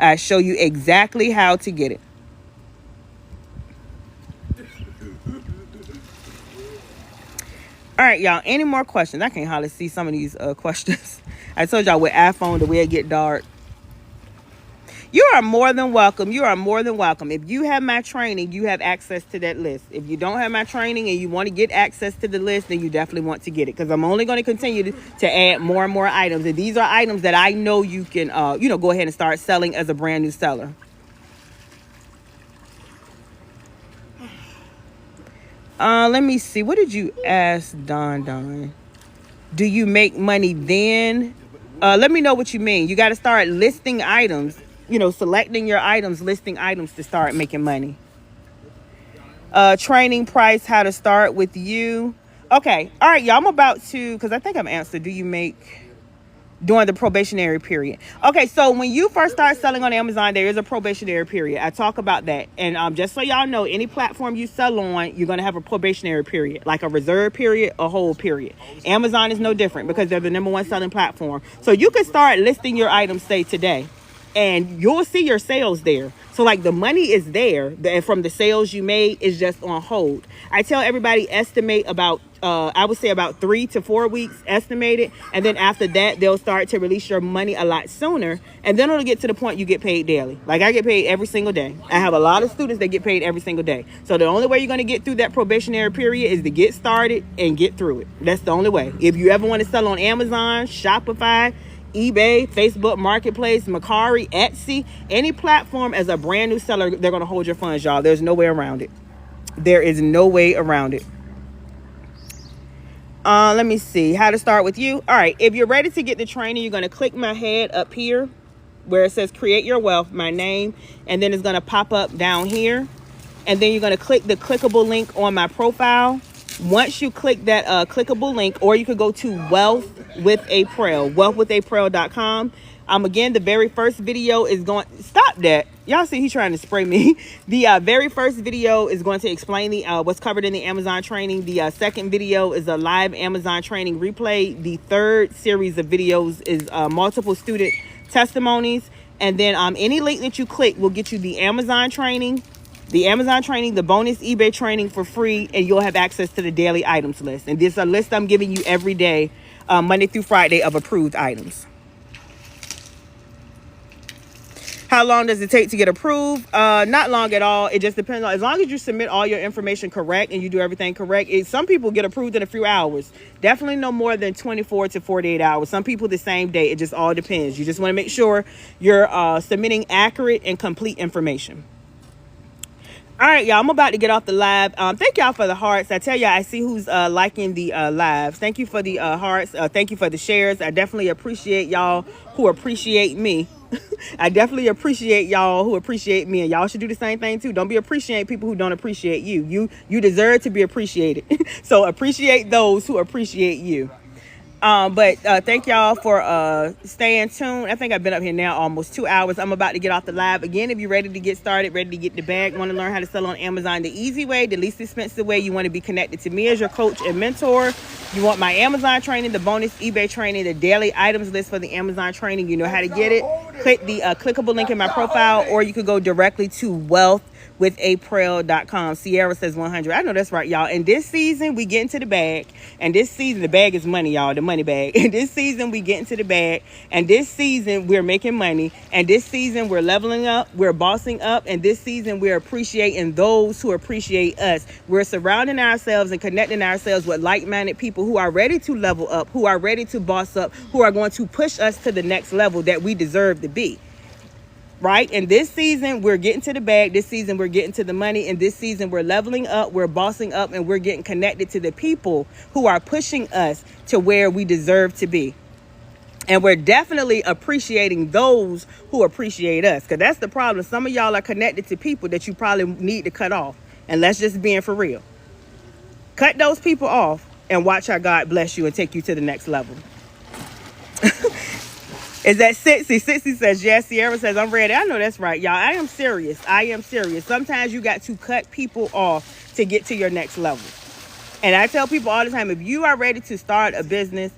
I show you exactly how to get it. All right, y'all, any more questions? I can't hardly see some of these questions. I told y'all with iPhone, the way it get dark. You are more than welcome. You are more than welcome. If you have my training, you have access to that list. If you don't have my training and you want to get access to the list, then you definitely want to get it because I'm only going to continue to add more and more items. And these are items that I know you can, go ahead and start selling as a brand new seller. Let me see. What did you ask, Don? Do you make money then? Let me know what you mean. You got to start listing items, selecting your items, listing items to start making money. Training price, how to start with you. Okay. All right, y'all. I'm about to, because I think I've answered. Do you make during the probationary period? Okay, so when you first start selling on Amazon, there is a probationary period. I talk about that. And just so y'all know, any platform you sell on, you're going to have a probationary period, like a reserve period, a hold period. Amazon is no different because they're the #1 selling platform. So you can start listing your items, say today, and you'll see your sales there. So like the money is there from the sales you made, is just on hold. I tell everybody estimate about I would say about 3 to 4 weeks estimated. And then after that, they'll start to release your money a lot sooner. And then it'll get to the point you get paid daily. Like I get paid every single day. I have a lot of students that get paid every single day. So the only way you're going to get through that probationary period is to get started and get through it. That's the only way. If you ever want to sell on Amazon, Shopify, eBay, Facebook Marketplace, Mercari, Etsy, any platform as a brand new seller, they're going to hold your funds, y'all. There's no way around it. There is no way around it. Let me see how to start with you. All right. If you're ready to get the training, you're going to click my head up here where it says create your wealth, my name, and then it's going to pop up down here. And then you're going to click the clickable link on my profile. Once you click that clickable link, or you could go to Wealth with Aprell, wealthwithapparel.com. Again, the very first video is going, stop that. Y'all see he's trying to spray me. The very first video is going to explain the what's covered in the Amazon training. The second video is a live Amazon training replay. The third series of videos is multiple student testimonies. And then any link that you click will get you the Amazon training, the bonus eBay training for free, and you'll have access to the daily items list. And this is a list I'm giving you every day, Monday through Friday, of approved items. How long does it take to get approved? Not long at all. It just depends on, as long as you submit all your information correct and you do everything correct. Some people get approved in a few hours. Definitely no more than 24 to 48 hours. Some people the same day. It just all depends. You just want to make sure you're submitting accurate and complete information. All right, y'all, I'm about to get off the live. Thank y'all for the hearts. I tell y'all, I see who's liking the lives. Thank you for the hearts. Thank you for the shares. I definitely appreciate y'all who appreciate me. I definitely appreciate y'all who appreciate me, and y'all should do the same thing too. Don't be appreciating people who don't appreciate you. You deserve to be appreciated. So appreciate those who appreciate you. But thank y'all for staying tuned. I think I've been up here now almost 2 hours. I'm about to get off the live again. If you're ready to get started, ready to get the bag, want to learn how to sell on Amazon the easy way, the least expensive way, you want to be connected to me as your coach and mentor. You want my Amazon training, the bonus eBay training, the daily items list for the Amazon training. You know how to get it. Click the clickable link in my profile, or you could go directly to wealthwithaprell.com. Sierra says 100. I know that's right, y'all. And this season, we get into the bag. And this season, the bag is money, y'all. The money bag. And this season, we get into the bag. And this season, we're making money. And this season, we're leveling up. We're bossing up. And this season, we're appreciating those who appreciate us. We're surrounding ourselves and connecting ourselves with like-minded people who are ready to level up, who are ready to boss up, who are going to push us to the next level that we deserve to be. Right? And this season, we're getting to the bag. This season, we're getting to the money. And this season, we're leveling up, we're bossing up, and we're getting connected to the people who are pushing us to where we deserve to be. And we're definitely appreciating those who appreciate us. Because that's the problem. Some of y'all are connected to people that you probably need to cut off. And let's just being for real. Cut those people off and watch how God bless you and take you to the next level. Is that Sixty? Sixty says, yes. Sierra says, I'm ready. I know that's right, y'all. I am serious. I am serious. Sometimes you got to cut people off to get to your next level. And I tell people all the time, if you are ready to start a business,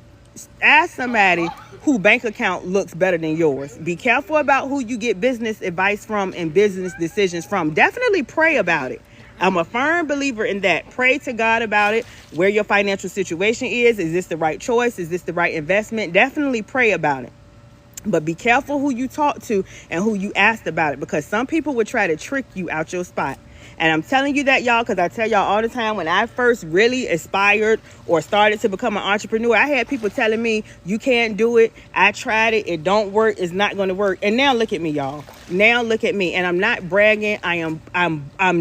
ask somebody whose bank account looks better than yours. Be careful about who you get business advice from and business decisions from. Definitely pray about it. I'm a firm believer in that. Pray to God about it, where your financial situation is. Is this the right choice? Is this the right investment? Definitely pray about it. But be careful who you talk to and who you asked about it, because some people would try to trick you out your spot. And I'm telling you that, y'all, because I tell y'all all the time, when I first really aspired or started to become an entrepreneur, I had people telling me, you can't do it. I tried it. It don't work. It's not going to work. And now look at me, y'all. Now look at me. And I'm not bragging. I'm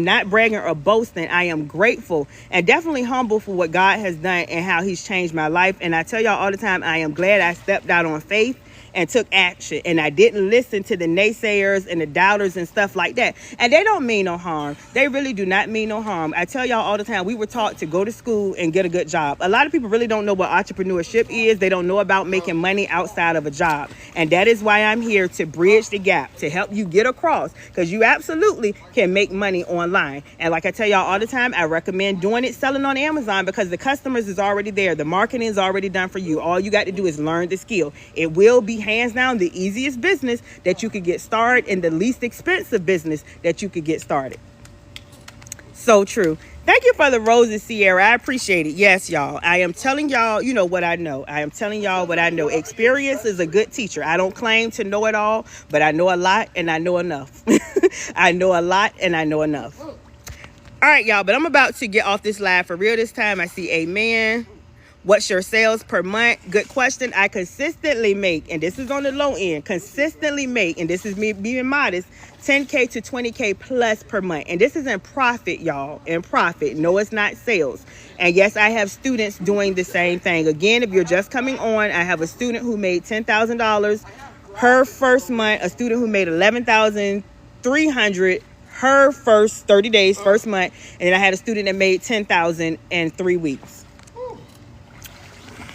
not bragging or boasting. I am grateful and definitely humble for what God has done and how he's changed my life. And I tell y'all all the time, I am glad I stepped out on faith and took action, and I didn't listen to the naysayers and the doubters and stuff like that. And they don't mean no harm. They really do not mean no harm. I tell y'all all the time, we were taught to go to school and get a good job. A lot of people really don't know what entrepreneurship is. They don't know about making money outside of a job. And that is why I'm here to bridge the gap, to help you get across, because you absolutely can make money online. And like I tell y'all all the time, I recommend doing it, selling on Amazon, because the customers is already there. The marketing is already done for you. All you got to do is learn the skill. It will be hands down the easiest business that you could get started, and the least expensive business that you could get started. So true. Thank you for the roses, Sierra. I appreciate it. Yes, y'all. I am telling y'all, you know what I know. I am telling y'all what I know. Experience is a good teacher. I don't claim to know it all, but I know a lot and I know enough. I know a lot and I know enough. All right, y'all, but I'm about to get off this live for real this time. I see amen. What's your sales per month? Good question. I consistently make, and this is on the low end, consistently make, and this is me being modest, 10K to 20K plus per month. And this is in profit, y'all, in profit. No, it's not sales. And yes, I have students doing the same thing. Again, if you're just coming on, I have a student who made $10,000 her first month, a student who made $11,300 her first 30 days, first month, and then I had a student that made $10,000 in 3 weeks.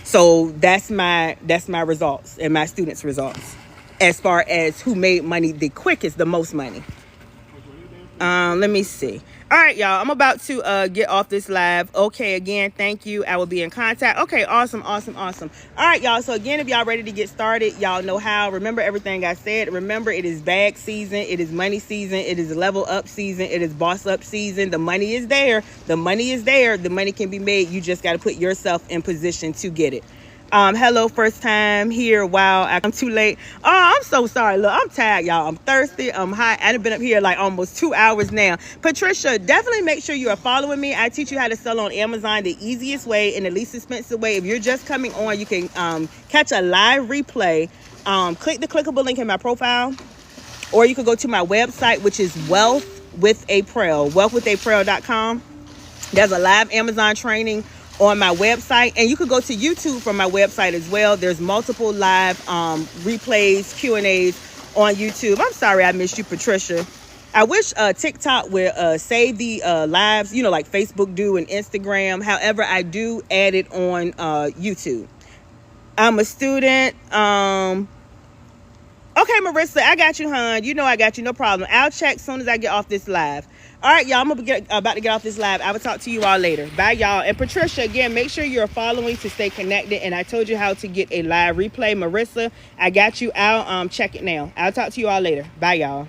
So that's my results and my students' results as far as who made money the quickest, the most money. Let me see. All right, y'all, I'm about to get off this live. Okay, again, thank you. I will be in contact. Okay, awesome. All right, y'all. So again, if y'all ready to get started, y'all know how. Remember everything I said. Remember, it is bag season. It is money season. It is level up season. It is boss up season. The money is there. The money is there. The money can be made. You just got to put yourself in position to get it. Hello, first time here. Wow, I'm too late. Oh, I'm so sorry. Look, I'm tired, y'all. I'm thirsty. I'm hot. I've been up here like almost 2 hours now. Patricia, definitely make sure you are following me. I teach you how to sell on Amazon the easiest way and the least expensive way. If you're just coming on, you can catch a live replay. Click the clickable link in my profile, or you can go to my website, which is with Aprell, wealthwithaprell.com. There's a live Amazon training on my website, and you could go to YouTube from my website as well. There's multiple live replays, Q&As on YouTube. I'm sorry I missed you, Patricia. I wish TikTok would save the lives, you know, like Facebook do and Instagram. However, I do add it on YouTube. I'm a student. Okay, Marissa, I got you, hon. You know I got you, no problem. I'll check as soon as I get off this live. All right, y'all, I'm about to get off this live. I will talk to you all later. Bye, y'all. And Patricia, again, make sure you're following to stay connected. And I told you how to get a live replay. Marissa, I got you. I'll check it now. I'll talk to you all later. Bye, y'all.